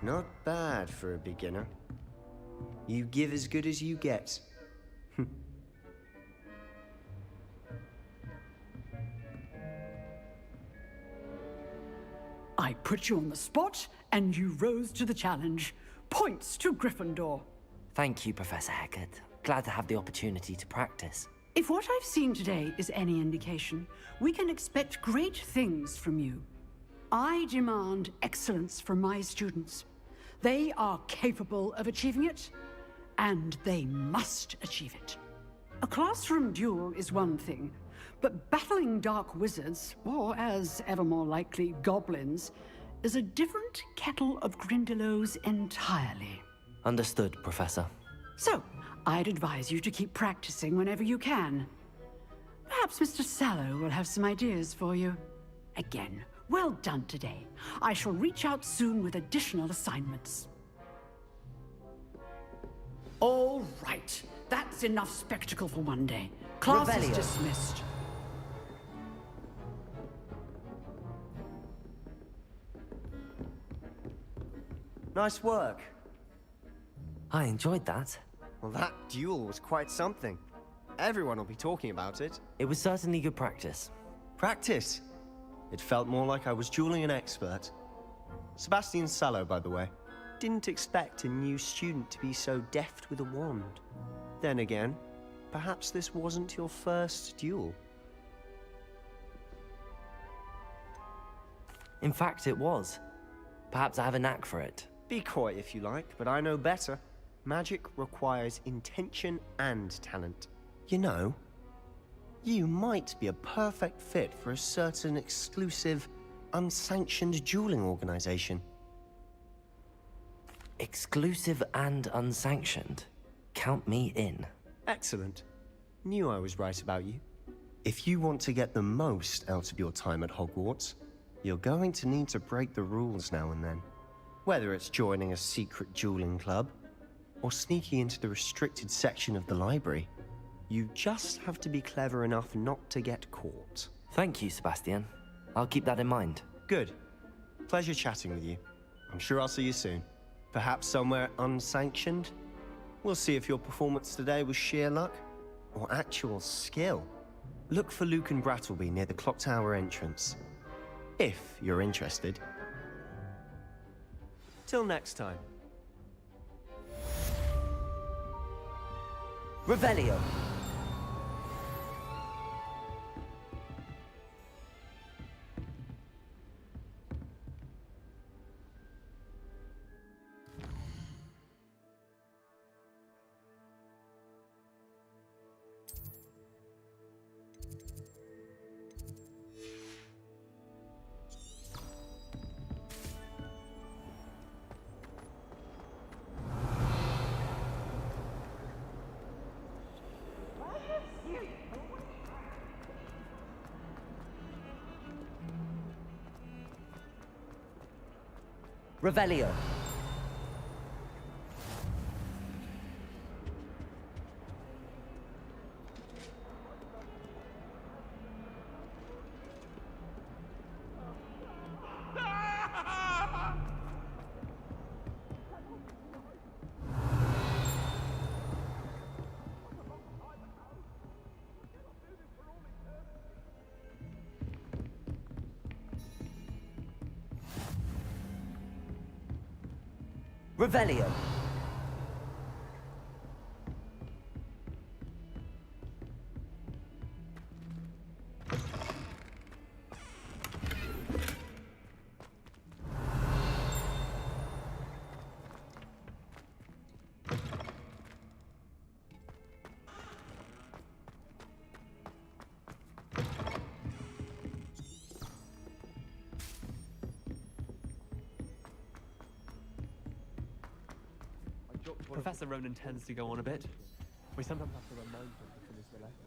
Not bad for a beginner. You give as good as you get. I put you on the spot, and you rose to the challenge. Points to Gryffindor. Thank you, Professor Hecat. Glad to have the opportunity to practice. If what I've seen today is any indication, we can expect great things from you. I demand excellence from my students. They are capable of achieving it, and they must achieve it. A classroom duel is one thing, but battling dark wizards, or as ever more likely, goblins, is a different kettle of Grindylows entirely. Understood, Professor. So, I'd advise you to keep practicing whenever you can. Perhaps Mr. Sallow will have some ideas for you. Again, well done today. I shall reach out soon with additional assignments. All right. That's enough spectacle for one day. Class is dismissed. Nice work. I enjoyed that. Well, that duel was quite something. Everyone will be talking about it. It was certainly good practice. Practice? It felt more like I was dueling an expert. Sebastian Sallow, by the way. Didn't expect a new student to be so deft with a wand. Then again, perhaps this wasn't your first duel. In fact, it was. Perhaps I have a knack for it. Be coy if you like, but I know better. Magic requires intention and talent. You know, you might be a perfect fit for a certain exclusive, unsanctioned dueling organization. Exclusive and unsanctioned? Count me in. Excellent. Knew I was right about you. If you want to get the most out of your time at Hogwarts, you're going to need to break the rules now and then. Whether it's joining a secret dueling club, or sneaking into the restricted section of the library, you just have to be clever enough not to get caught. Thank you, Sebastian. I'll keep that in mind. Good. Pleasure chatting with you. I'm sure I'll see you soon. Perhaps somewhere unsanctioned? We'll see if your performance today was sheer luck or actual skill. Look for Luke and Brattleby near the clock tower entrance, if you're interested. Till next time. Revelio. Revelio. Revelio. Professor Ronan tends to go on a bit. We sometimes have to remind him to finish the lesson.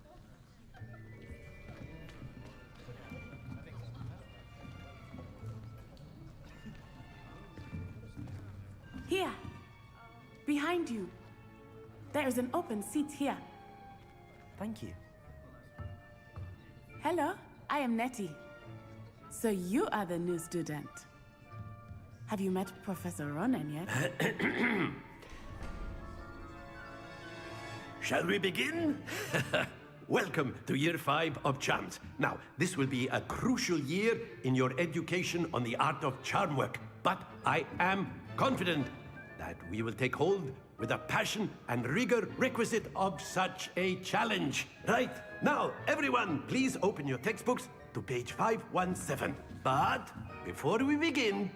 Here, behind you. There is an open seat here. Thank you. Hello, I am Nettie. So you are the new student. Have you met Professor Ronan yet? Shall we begin? Welcome to Year 5 of Charms. Now, this will be a crucial year in your education on the art of charm work, but I am confident that we will take hold with the passion and rigor requisite of such a challenge. Right, now, everyone, please open your textbooks to page 517. But before we begin,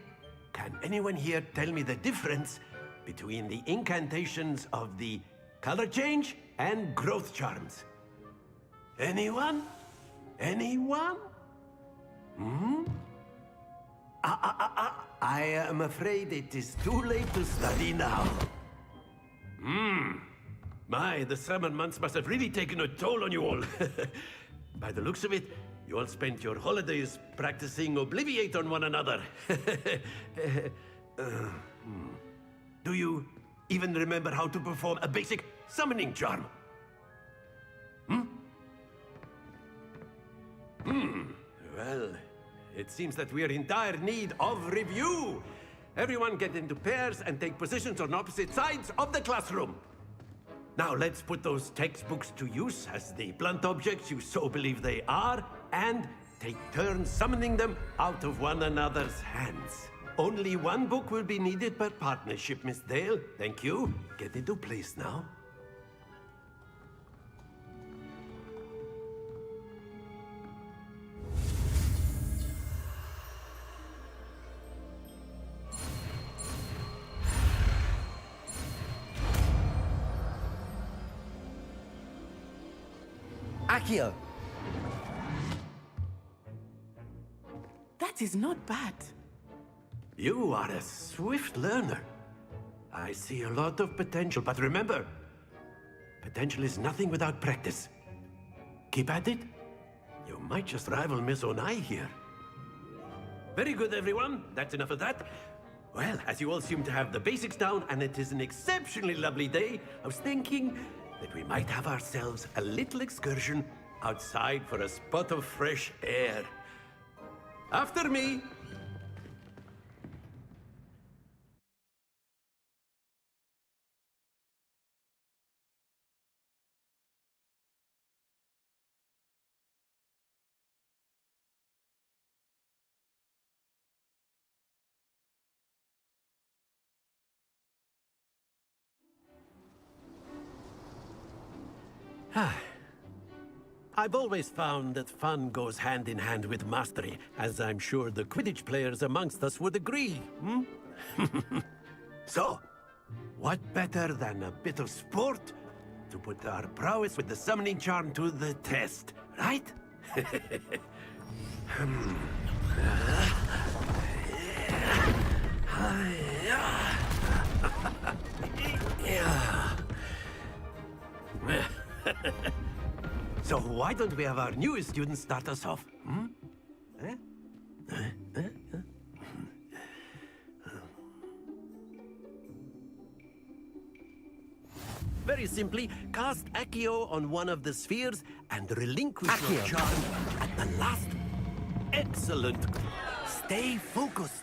can anyone here tell me the difference between the incantations of the color change and growth charms? Anyone? Anyone? I am afraid it is too late to study now. My, the summer months must have really taken a toll on you all. By the looks of it, you all spent your holidays practicing Obliviate on one another. Do you even remember how to perform a basic summoning charm? Well, it seems that we are in dire need of review. Everyone get into pairs and take positions on opposite sides of the classroom. Now let's put those textbooks to use as the blunt objects you so believe they are, and take turns summoning them out of one another's hands. only one book will be needed per partnership, Miss Dale. Thank you. Get into place now. Accio! That is not bad. You are a swift learner. I see a lot of potential, but remember, potential is nothing without practice. Keep at it. You might just rival Miss Onai here. Very good, everyone. That's enough of that. Well, as you all seem to have the basics down, and it is an exceptionally lovely day, I was thinking that we might have ourselves a little excursion outside for a spot of fresh air. After me! I've always found that fun goes hand in hand with mastery, as I'm sure the Quidditch players amongst us would agree, hmm? So, what better than a bit of sport to put our prowess with the summoning charm to the test, right? So why don't we have our newest student start us off? Hmm? Very simply, cast Accio on one of the spheres and relinquish your charm at the last. Excellent. Stay focused.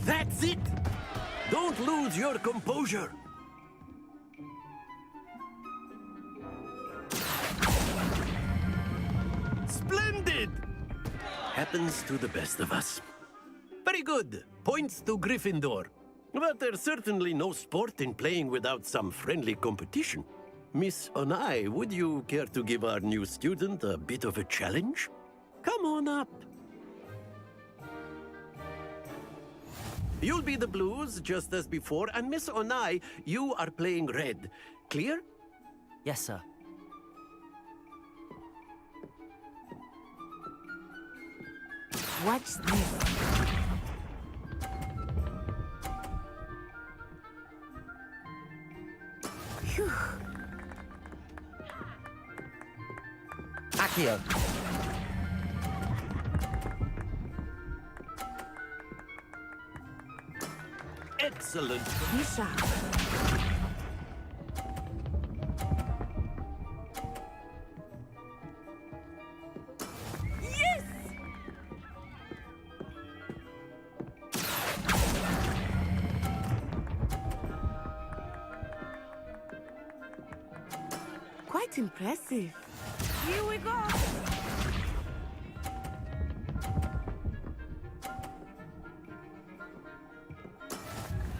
That's it! Don't lose your composure! Splendid! Happens to the best of us. Very good. Points to Gryffindor. But there's certainly no sport in playing without some friendly competition. Miss Onai, would you care to give our new student a bit of a challenge? Come on up. You'll be the blues, just as before, and Miss Onai, you are playing red. Clear? Yes, sir. Watch this. Phew. Accio! Excellent. Be sharp. Yes! Quite impressive. Here we go.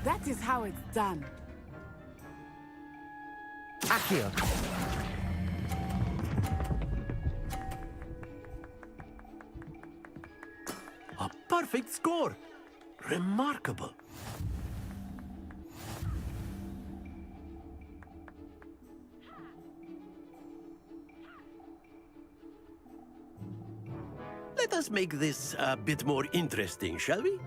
That is how it's done. Accio! A perfect score. Remarkable. Let us make this a bit more interesting, shall we?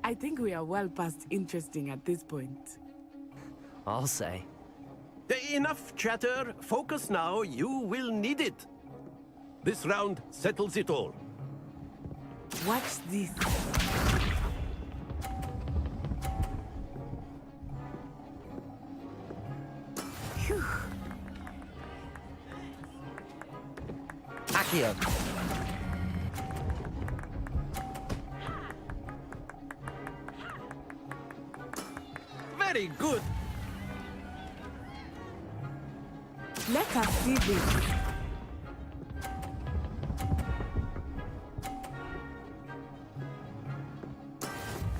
I think we are well past interesting at this point. I'll say. Enough chatter. Focus now. You will need it. This round settles it all. Watch this. Phew. Accio! Very good. Let us see this.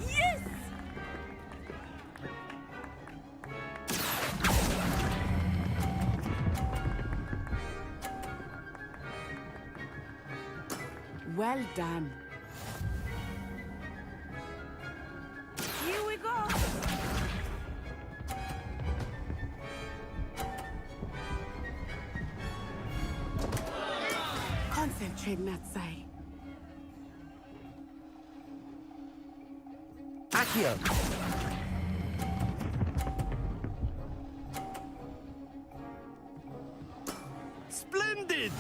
Yes! Well done. Here we go. Concentrate, Natsai. Accio. Splendid!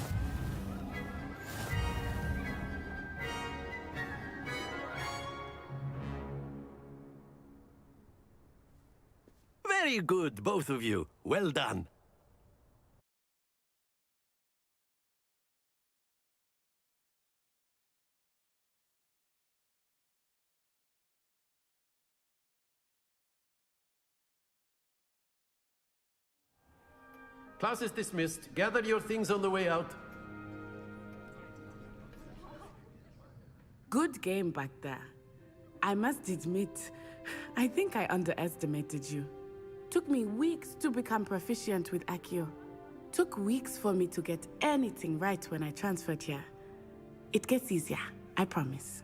Very good, both of you. Well done. Class is dismissed. Gather your things on the way out. Good game back there. I must admit, I think I underestimated you. Took me weeks to become proficient with Accio. Took weeks for me to get anything right when I transferred here. It gets easier, I promise.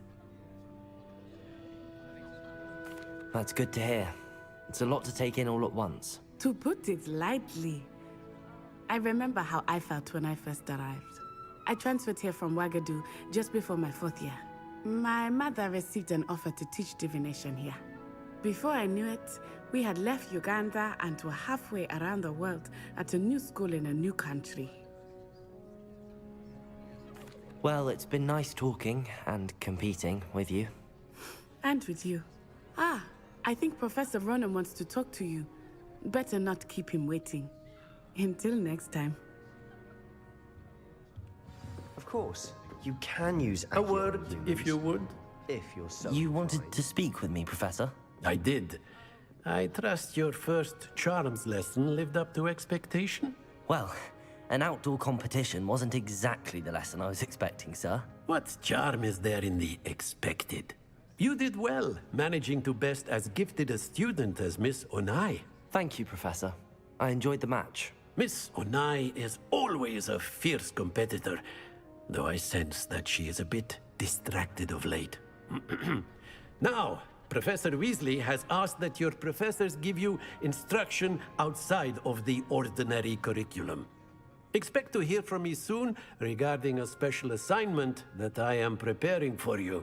That's good to hear. It's a lot to take in all at once. To put it lightly, I remember how I felt when I first arrived. I transferred here from Wagadu just before my 4th year. My mother received an offer to teach divination here. Before I knew it, we had left Uganda and were halfway around the world at a new school in a new country. Well, it's been nice talking and competing with you. And with you. Ah, I think Professor Ronan wants to talk to you. Better not keep him waiting. Until next time. Of course, you can use A word, if you would. If you're so You wanted to speak with me, Professor? I did. I trust your first charms lesson lived up to expectation? Well, an outdoor competition wasn't exactly the lesson I was expecting, sir. What charm is there in the expected? You did well, managing to best as gifted a student as Miss Onai. Thank you, Professor. I enjoyed the match. Miss Onai is always a fierce competitor, though I sense that she is a bit distracted of late. Now, Professor Weasley has asked that your professors give you instruction outside of the ordinary curriculum. Expect to hear from me soon regarding a special assignment that I am preparing for you.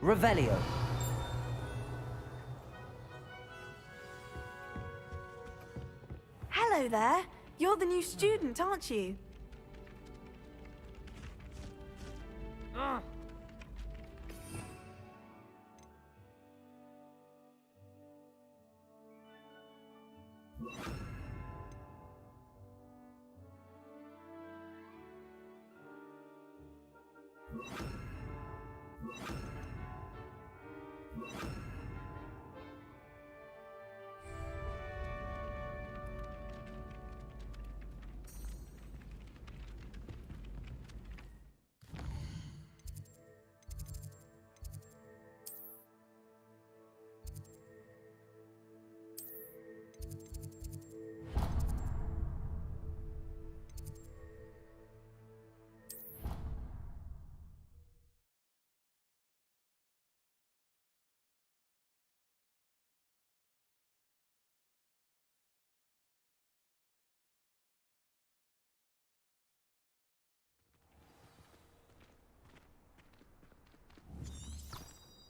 Revelio. Hello there. You're the new student, aren't you?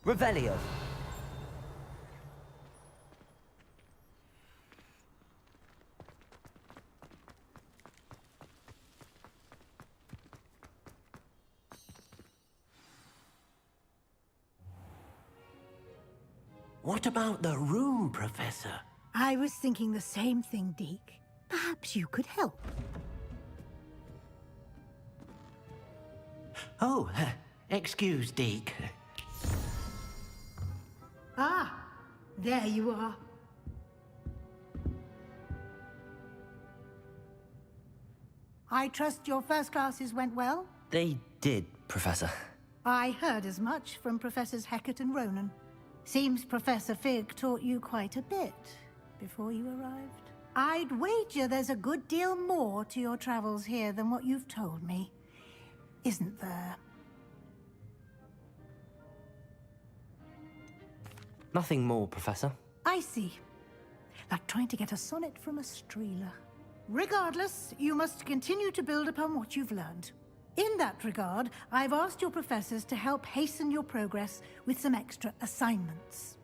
Revelio. What about the room, Professor? I was thinking the same thing, Deke. Perhaps you could help. Oh, excuse, Deke. Ah, there you are. I trust your first classes went well? They did, Professor. I heard as much from Professors Hecat and Ronan. Seems Professor Fig taught you quite a bit before you arrived. I'd wager there's a good deal more to your travels here than what you've told me. Isn't there? Nothing more, Professor. I see. Like trying to get a sonnet from a streeler. Regardless, you must continue to build upon what you've learned. In that regard, I've asked your professors to help hasten your progress with some extra assignments.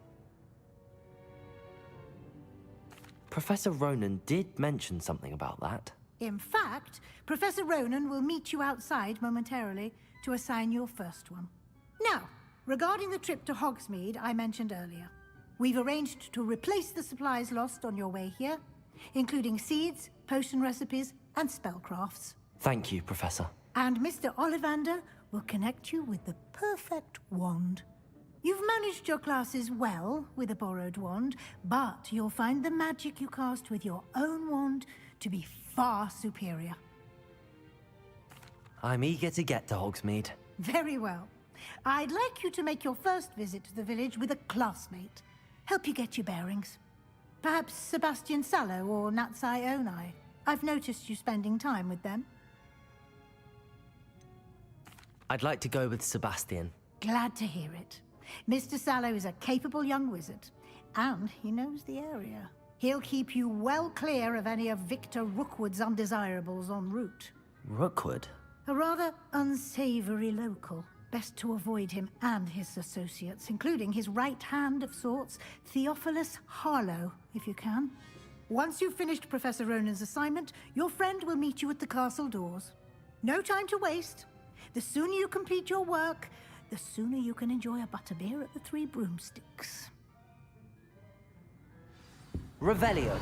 Professor Ronan did mention something about that. In fact, Professor Ronan will meet you outside momentarily to assign your first one. Now, regarding the trip to Hogsmeade I mentioned earlier, we've arranged to replace the supplies lost on your way here, including seeds, potion recipes, and spellcrafts. Thank you, Professor. And Mr. Ollivander will connect you with the perfect wand. You've managed your classes well with a borrowed wand, but you'll find the magic you cast with your own wand to be far superior. I'm eager to get to Hogsmeade. Very well. I'd like you to make your first visit to the village with a classmate. Help you get your bearings. Perhaps Sebastian Sallow or Natsai Onai. I've noticed you spending time with them. I'd like to go with Sebastian. Glad to hear it. Mr. Sallow is a capable young wizard, and he knows the area. He'll keep you well clear of any of Victor Rookwood's undesirables en route. Rookwood? A rather unsavory local. Best to avoid him and his associates, including his right hand of sorts, Theophilus Harlow, if you can. Once you've finished Professor Ronan's assignment, your friend will meet you at the castle doors. No time to waste. The sooner you complete your work, the sooner you can enjoy a butterbeer at the Three Broomsticks. Revelio.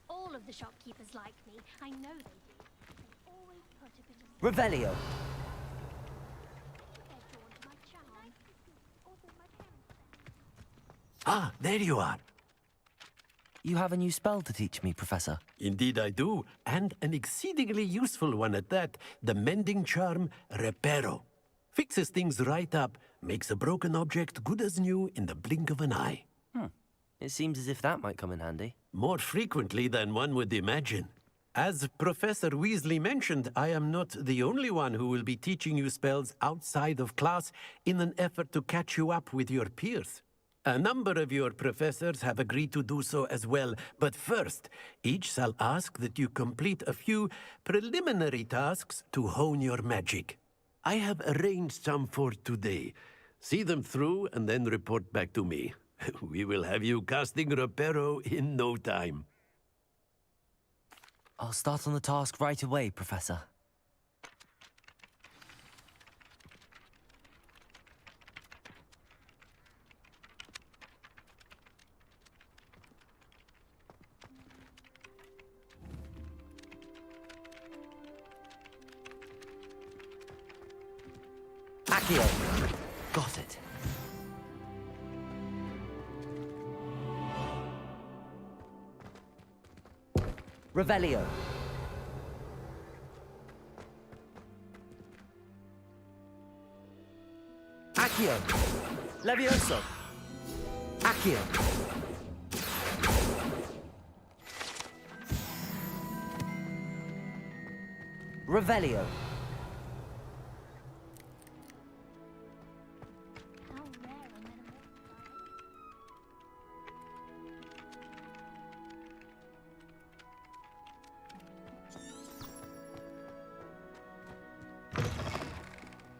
All of the shopkeepers like me. I know they do. They always put a bit of... Revelio. They're drawn to my charm. Also, my parents... Ah, there you are. You have a new spell to teach me, Professor. Indeed I do, and an exceedingly useful one at that. The mending charm, Reparo. Fixes things right up, makes a broken object good as new in the blink of an eye. It seems as if that might come in handy. More frequently than one would imagine. As Professor Weasley mentioned, I am not the only one who will be teaching you spells outside of class in an effort to catch you up with your peers. A number of your professors have agreed to do so as well, but first, each shall ask that you complete a few preliminary tasks to hone your magic. I have arranged some for today. See them through and then report back to me. We will have you casting Reparo in no time. I'll start on the task right away, Professor. Accio! Got it. Revelio. Accio. Levioso. Accio. Revelio.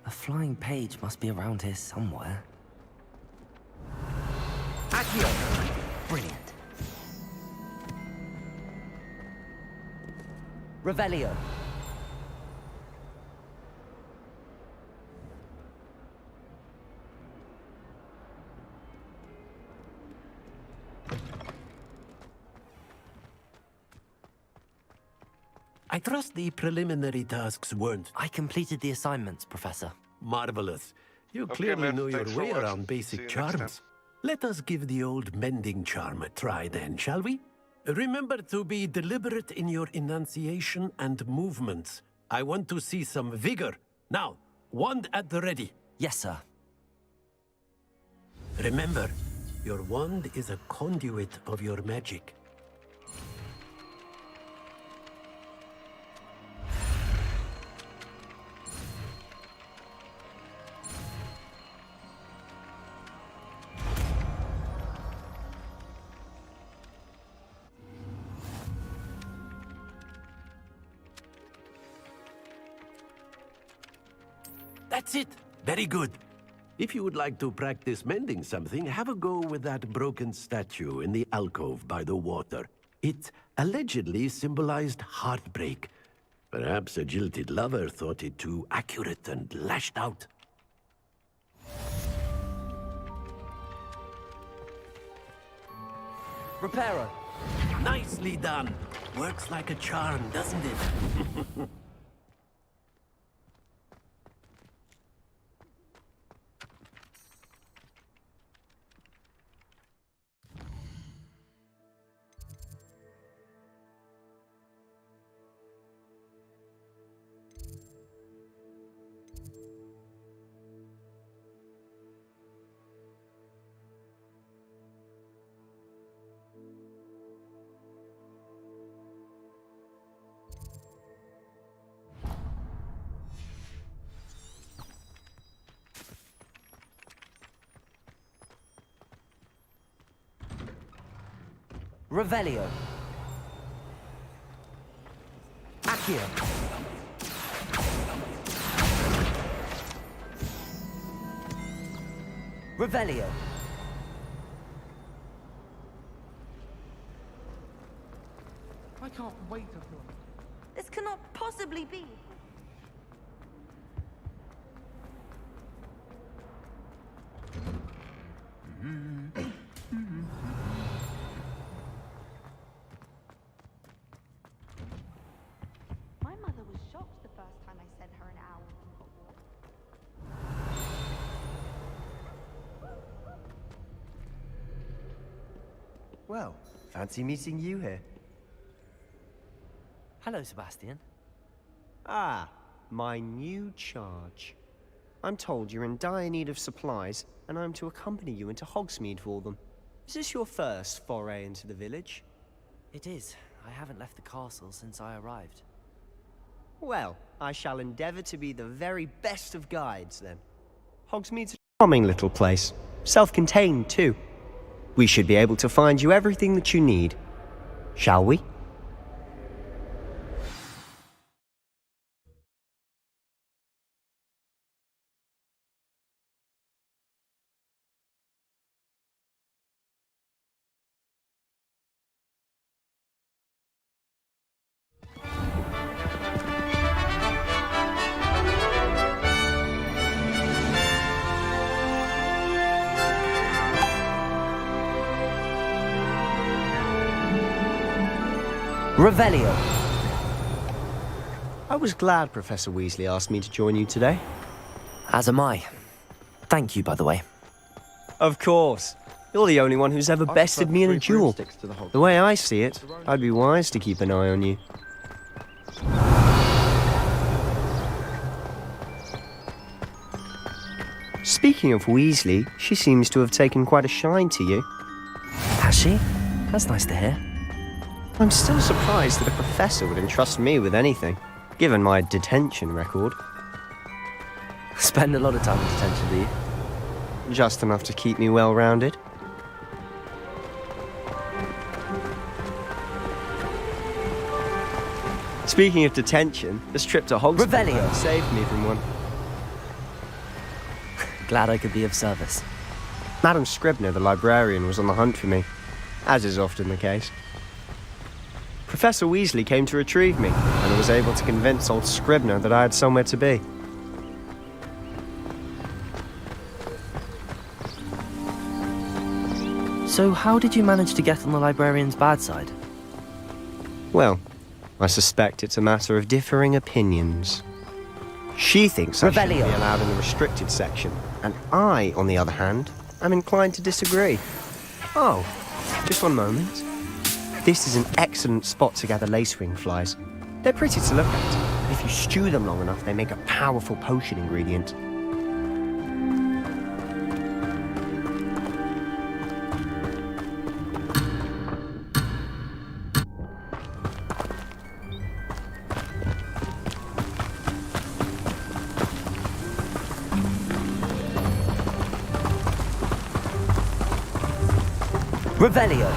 A flying page must be around here somewhere. Accio! Brilliant. Revelio. I trust the preliminary tasks weren't... I completed the assignments, Professor. Marvelous. You Okay, clearly man. know your Thanks for way watching. around See basic you next time. charms. Let us give the old mending charm a try then, shall we? Remember to be deliberate in your enunciation and movements. I want to see some vigor. Now, wand at the ready. Yes, sir. Remember, your wand is a conduit of your magic. That's it. Very good. If you would like to practice mending something, have a go with that broken statue in the alcove by the water. It allegedly symbolized heartbreak. Perhaps a jilted lover thought it too accurate and lashed out. Reparo. Nicely done. Works like a charm, doesn't it? Revelio. Accio. Revelio. I can't wait to feel This cannot possibly be. My mother was shocked the first time I sent her an owl from Hogwarts. Well, Fancy meeting you here. Hello, Sebastian. Ah, my new charge. I'm told you're in dire need of supplies, and I'm to accompany you into Hogsmeade for them. Is this your first foray into the village? It is. I haven't left the castle since I arrived. Well, I shall endeavor to be the very best of guides, then. Hogsmeade's a charming little place. Self-contained, too. We should be able to find you everything that you need. Shall we? Revelio. I was glad Professor Weasley asked me to join you today. As am I. Thank you, by the way. Of course. You're the only one who's ever bested me in a duel. The way I see it, I'd be wise to keep an eye on you. Speaking of Weasley, she seems to have taken quite a shine to you. Has she? That's nice to hear. I'm still surprised that a professor would entrust me with anything, given my detention record. Spend a lot of time in detention, do you? Just enough to keep me well-rounded. Speaking of detention, this trip to Hogsmeade saved me from one. Glad I could be of service. Madam Scribner, the librarian, was on the hunt for me, as is often the case. Professor Weasley came to retrieve me, and was able to convince old Scribner that I had somewhere to be. So how did you manage to get on the librarian's bad side? Well, I suspect it's a matter of differing opinions. She thinks I should be allowed in the restricted section, and I, on the other hand, am inclined to disagree. Oh, just one moment. This is an excellent spot to gather lacewing flies. They're pretty to look at. If you stew them long enough, they make a powerful potion ingredient. Revelio.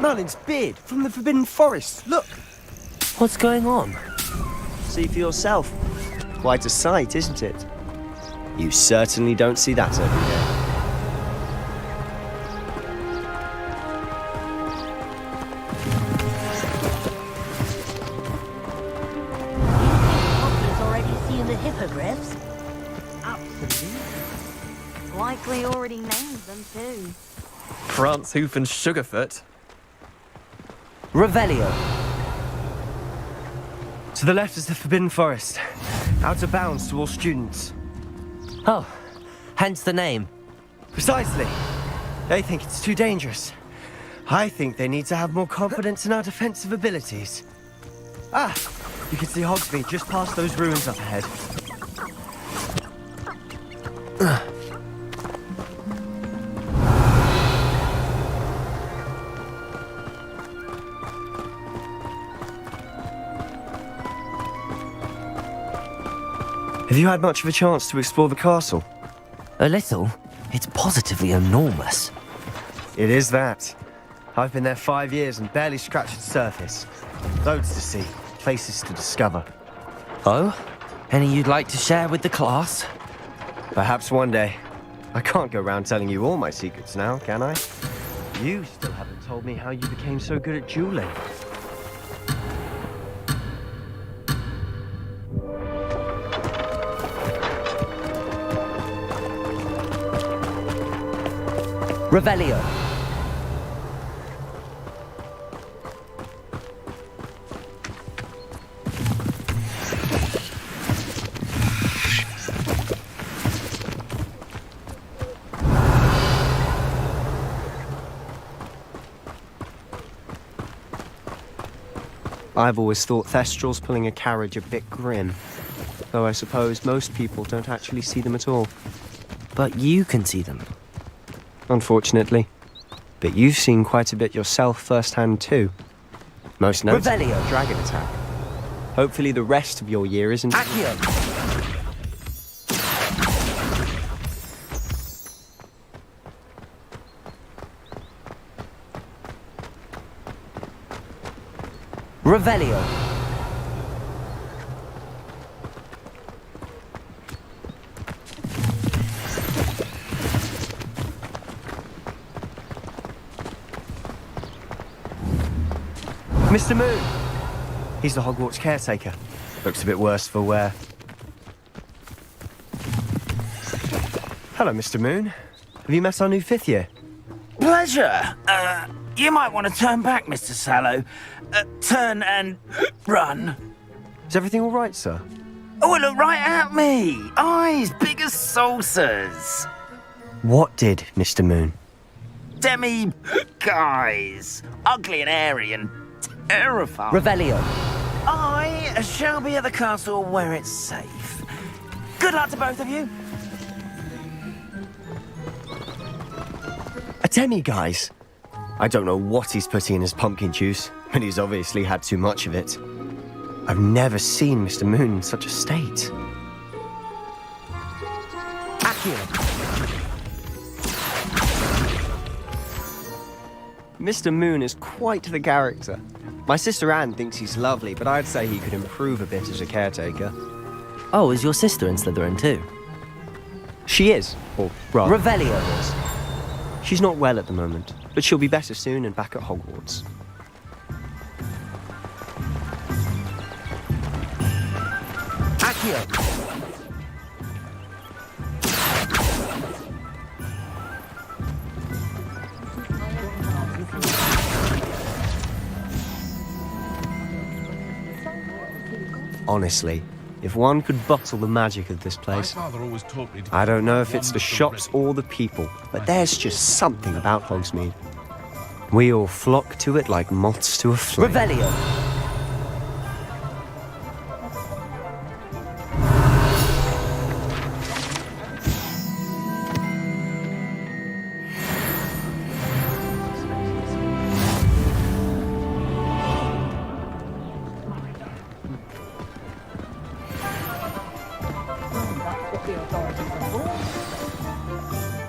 Merlin's beard from the Forbidden Forest. Look. What's going on? See for yourself. Quite a sight, isn't it? You certainly don't see that every day. Poppy's already seen the hippogriffs. Absolutely. Likely already named them too. Prance, Hoof, and Sugarfoot. Revelio. To the left is the Forbidden Forest. Out of bounds to all students. Oh, hence the name. Precisely. They think it's too dangerous. I think they need to have more confidence in our defensive abilities. Ah, you can see Hogsmeade just past those ruins up ahead. Have you had much of a chance to explore the castle? A little. It's positively enormous. It is that. I've been there 5 years and barely scratched the surface. Loads to see, places to discover. Oh? Any you'd like to share with the class? Perhaps one day. I can't go around telling you all my secrets now, can I? You still haven't told me how you became so good at dueling. Revelio. I've always thought Thestrals pulling a carriage a bit grim, though I suppose most people don't actually see them at all. But you can see them. Unfortunately. But you've seen quite a bit yourself firsthand too. Most notably a dragon attack. Hopefully the rest of your year isn't... Accio! Revelio. Mr. Moon! He's the Hogwarts caretaker. Looks a bit worse for wear. Hello, Mr. Moon. Have you met our new 5th year? Pleasure. You might want to turn back, Mr. Sallow. Turn and run. Is everything all right, sir? Oh, look right at me. Eyes big as saucers. What did, Mr. Moon? Demi guys. Ugly and airy and terrifying. Revelio. I shall be at the castle where it's safe. Good luck to both of you. A demi-guise? I don't know what he's putting in his pumpkin juice, but he's obviously had too much of it. I've never seen Mr. Moon in such a state. Accio. Mr. Moon is quite the character. My sister Anne thinks he's lovely, but I'd say he could improve a bit as a caretaker. Oh, is your sister in Slytherin too? She is, or rather... Revelio. She's not well at the moment, but she'll be better soon and back at Hogwarts. Accio. Honestly, if one could bottle the magic of this place... I don't know if it's the shops or the people, but there's just something about Hogsmeade. We all flock to it like moths to a flame. Revelio.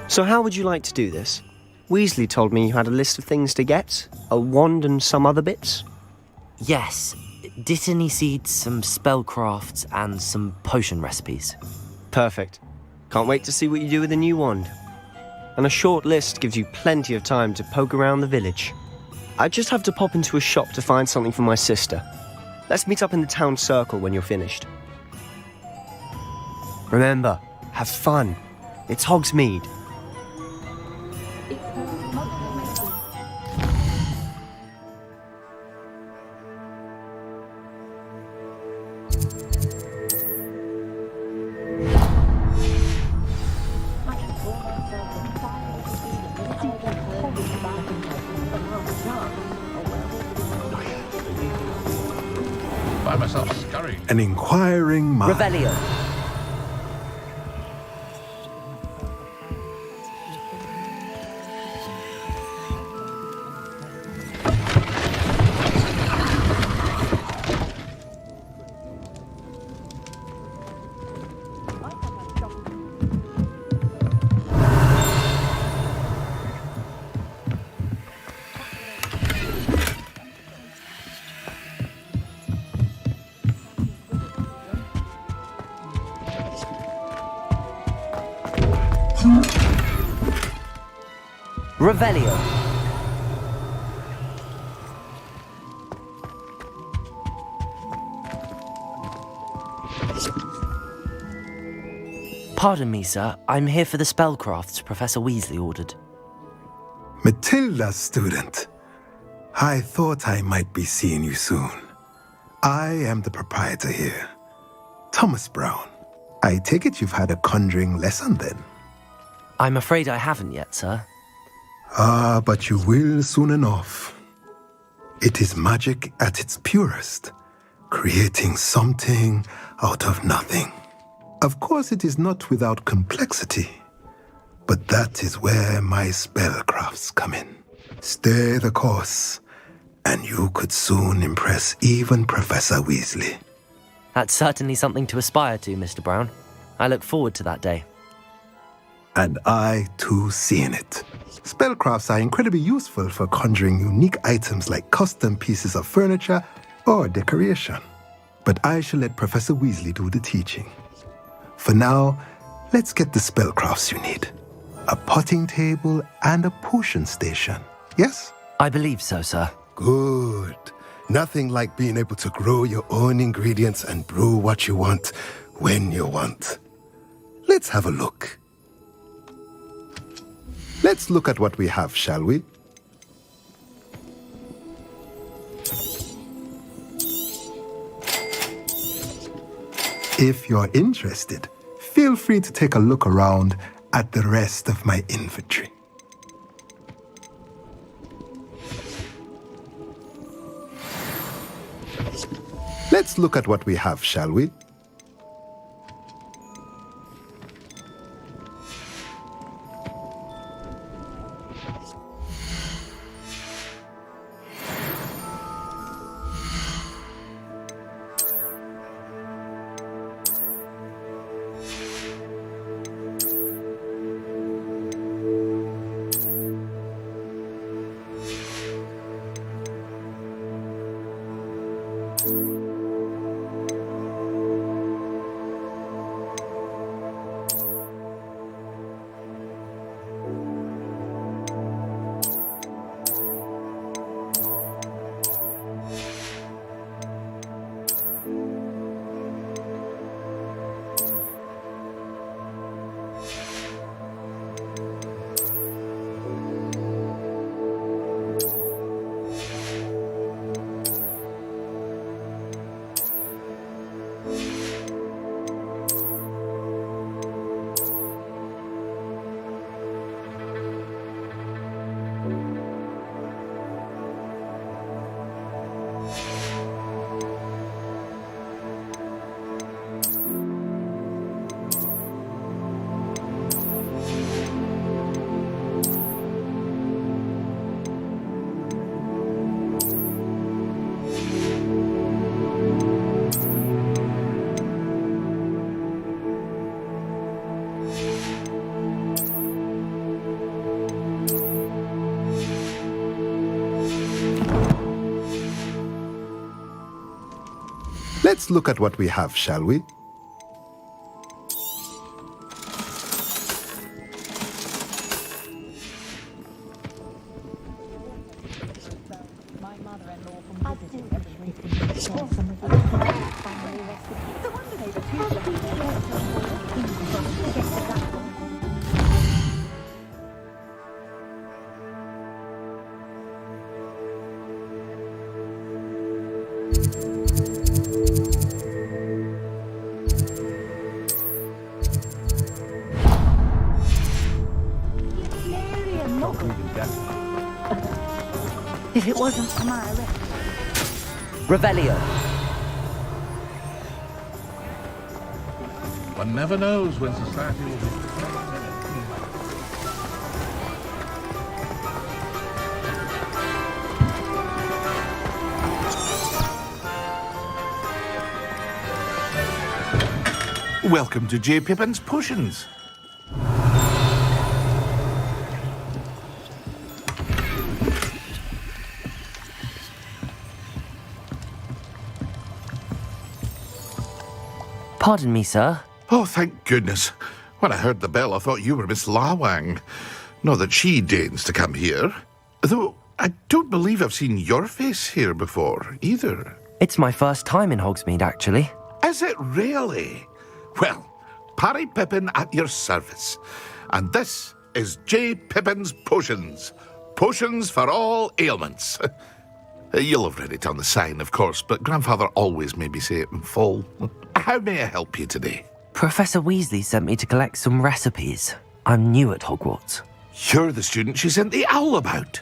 So how would you like to do this? Weasley told me you had a list of things to get, a wand and some other bits. Yes. Dittany seeds, some spellcrafts, and some potion recipes. Perfect. Can't wait to see what you do with the new wand. And a short list gives you plenty of time to poke around the village. I just have to pop into a shop to find something for my sister. Let's meet up in the town circle when you're finished. Remember, have fun. It's Hogsmeade. By myself scurrying. An inquiring mind. Revelio. Revelio. Pardon me, sir. I'm here for the spellcrafts Professor Weasley ordered. Matilda's student. I thought I might be seeing you soon. I am the proprietor here, Thomas Brown. I take it you've had a conjuring lesson then? I'm afraid I haven't yet, sir. Ah, but you will soon enough. It is magic at its purest, creating something out of nothing. Of course, it is not without complexity, but that is where my spellcrafts come in. Stay the course, and you could soon impress even Professor Weasley. That's certainly something to aspire to, Mr. Brown. I look forward to that day. And I, too, see in it. Spellcrafts are incredibly useful for conjuring unique items like custom pieces of furniture or decoration. But I shall let Professor Weasley do the teaching. For now, let's get the spellcrafts you need. A potting table and a potion station, yes? I believe so, sir. Good. Nothing like being able to grow your own ingredients and brew what you want when you want. Let's have a look. Let's look at what we have, shall we? If you're interested, feel free to take a look around at the rest of my inventory. Let's look at what we have, shall we? Let's look at what we have, shall we? If it wasn't for my arrest. Revelio. One never knows when society will be. Welcome to J. Pippin's Potions. Pardon me, sir. Oh, thank goodness. When I heard the bell, I thought you were Miss Lawang. Not that she deigns to come here. Though I don't believe I've seen your face here before, either. It's my first time in Hogsmeade, actually. Is it really? Well, Parry Pippin at your service. And this is J. Pippin's Potions. Potions for all ailments. You'll have read it on the sign, of course, but Grandfather always made me say it in full. How may I help you today? Professor Weasley sent me to collect some recipes. I'm new at Hogwarts. You're the student she sent the owl about.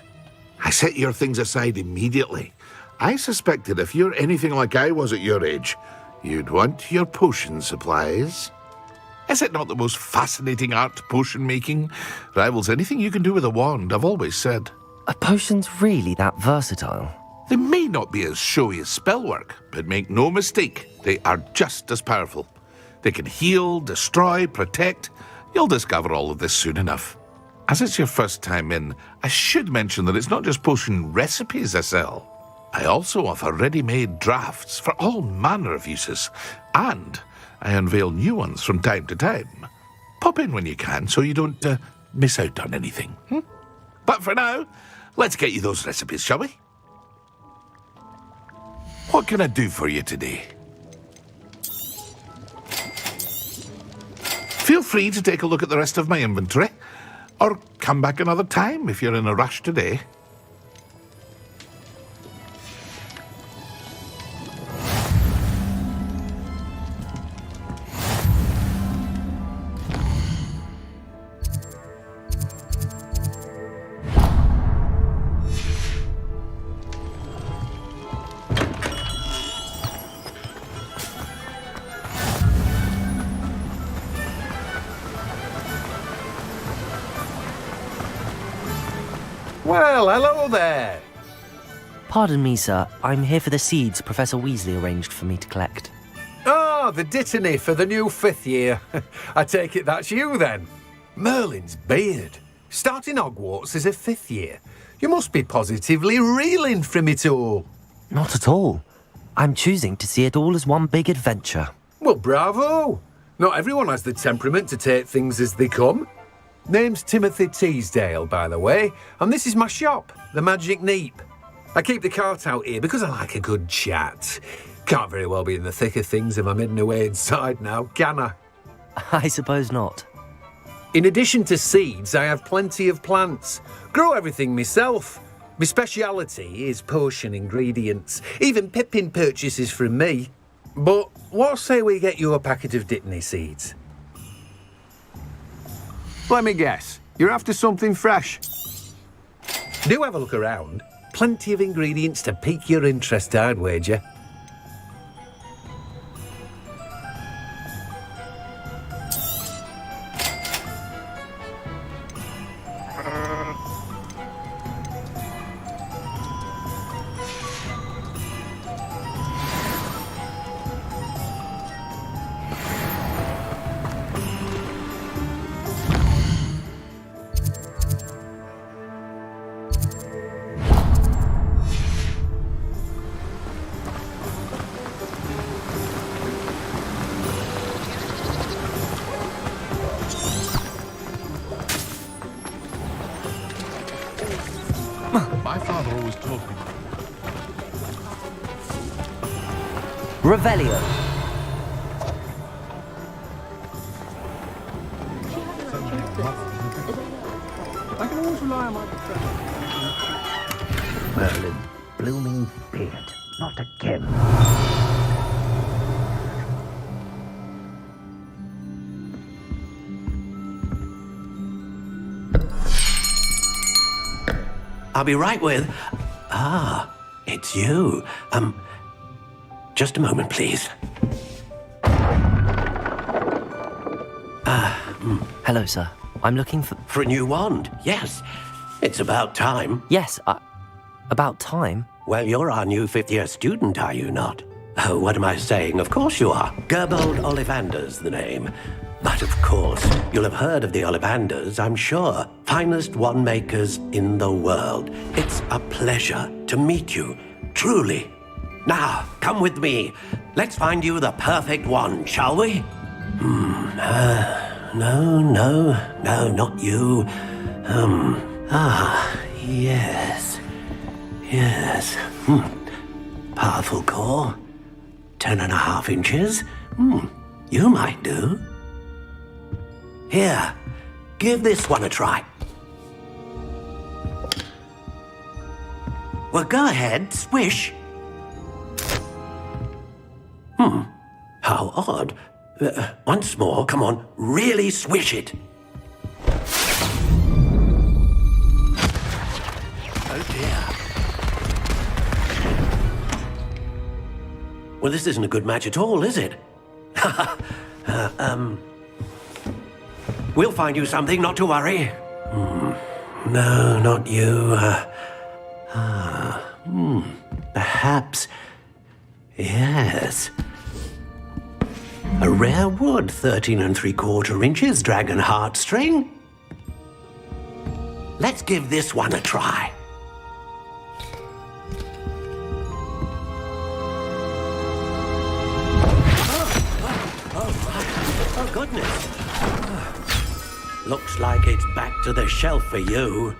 I set your things aside immediately. I suspected if you're anything like I was at your age, you'd want your potion supplies. Is it not the most fascinating art, potion making? Rivals anything you can do with a wand, I've always said. Are potions really that versatile? They may not be as showy as spellwork, but make no mistake, they are just as powerful. They can heal, destroy, protect. You'll discover all of this soon enough. As it's your first time in, I should mention that it's not just potion recipes I sell. I also offer ready-made drafts for all manner of uses, and I unveil new ones from time to time. Pop in when you can so you don't miss out on anything. But for now, let's get you those recipes, shall we? What can I do for you today? Feel free to take a look at the rest of my inventory, or come back another time if you're in a rush today. Well, hello there. Pardon me, sir. I'm here for the seeds Professor Weasley arranged for me to collect. Ah, the dittany for the new 5th year. I take it that's you, then. Merlin's beard. Starting Hogwarts as a 5th year. You must be positively reeling from it all. Not at all. I'm choosing to see it all as one big adventure. Well, bravo. Not everyone has the temperament to take things as they come. Name's Timothy Teasdale, by the way, and this is my shop, the Magic Neep. I keep the cart out here because I like a good chat. Can't very well be in the thick of things if I'm hidden away inside now, can I? I suppose not. In addition to seeds, I have plenty of plants. Grow everything myself. My speciality is potion ingredients. Even Pippin purchases from me. But what say we get you a packet of Dittany seeds? Let me guess. You're after something fresh. Do have a look around. Plenty of ingredients to pique your interest, I'd wager. My father always taught me. Revelio. I can always rely on my Merlin, blooming beard, not again. I'll be right with... Ah, it's you. Just a moment, please. Hello, sir. I'm looking for... For a new wand, yes. It's about time. Yes, about time? Well, you're our new 5th-year student, are you not? Oh, what am I saying? Of course you are. Gerbold Ollivander's the name. But of course, you'll have heard of the Ollivanders, I'm sure. Finest wand makers in the world. It's a pleasure to meet you, truly. Now, come with me. Let's find you the perfect wand, shall we? No, not you. Yes. Powerful core. 10.5 inches. You might do. Here, give this one a try. Well, go ahead, swish. How odd. Once more, come on, really swish it. Oh dear. Well, this isn't a good match at all, is it? We'll find you something, not to worry. No, not you. Perhaps. Yes. A rare wood, 13 3/4 inches, dragon heartstring. Let's give this one a try. Oh, goodness. Looks like it's back to the shelf for you.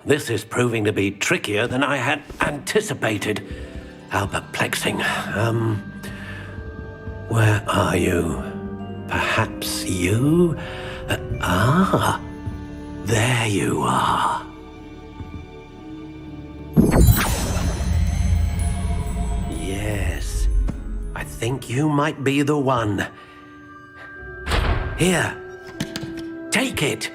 This is proving to be trickier than I had anticipated. How perplexing. Where are you? Perhaps you? There you are. Yes, I think you might be the one. Here, take it.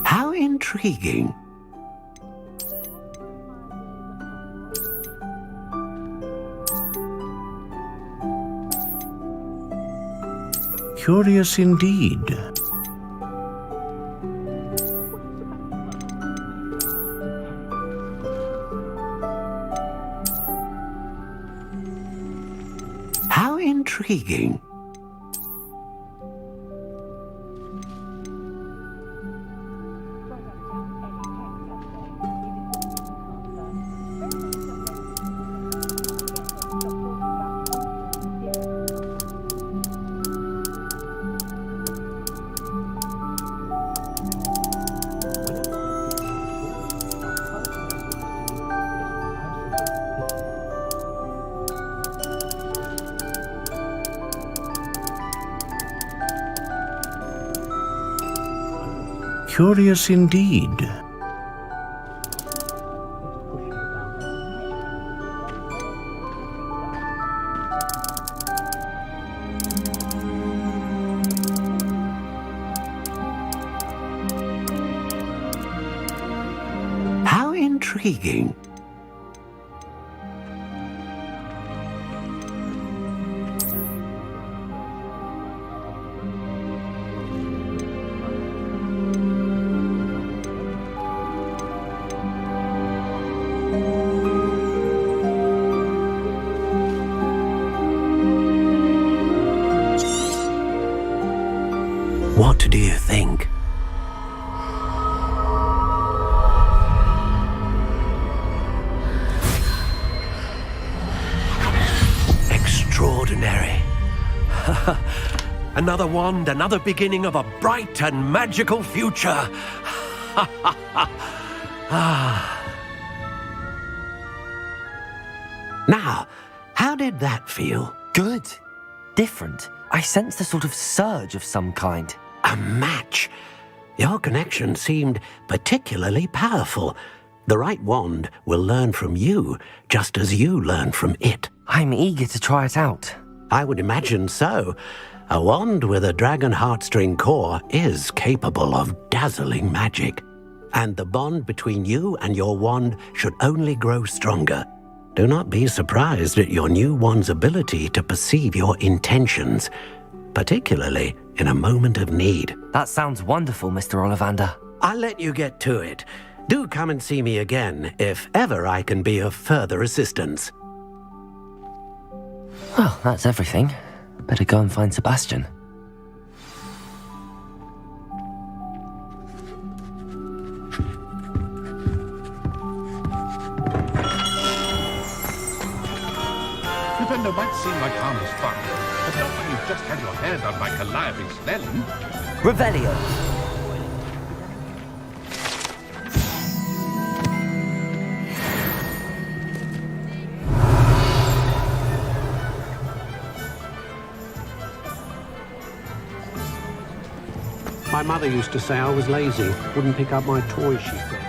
How intriguing. Curious indeed. How intriguing. Curious indeed. How intriguing. What do you think? Extraordinary. Another wand, another beginning of a bright and magical future. Now, how did that feel? Good. Different. I sensed a sort of surge of some kind. A match. Your connection seemed particularly powerful. The right wand will learn from you, just as you learn from it. I'm eager to try it out. I would imagine so. A wand with a dragon heartstring core is capable of dazzling magic. And the bond between you and your wand should only grow stronger. Do not be surprised at your new wand's ability to perceive your intentions, particularly in a moment of need. That sounds wonderful, Mr. Ollivander. I'll let you get to it. Do come and see me again if ever I can be of further assistance. Well, that's everything. Better go and find Sebastian. Defender might seem like harmless fun, but not when you've just had your hair done by Calliope Snellen. Revelio. My mother used to say I was lazy, wouldn't pick up my toys, she said.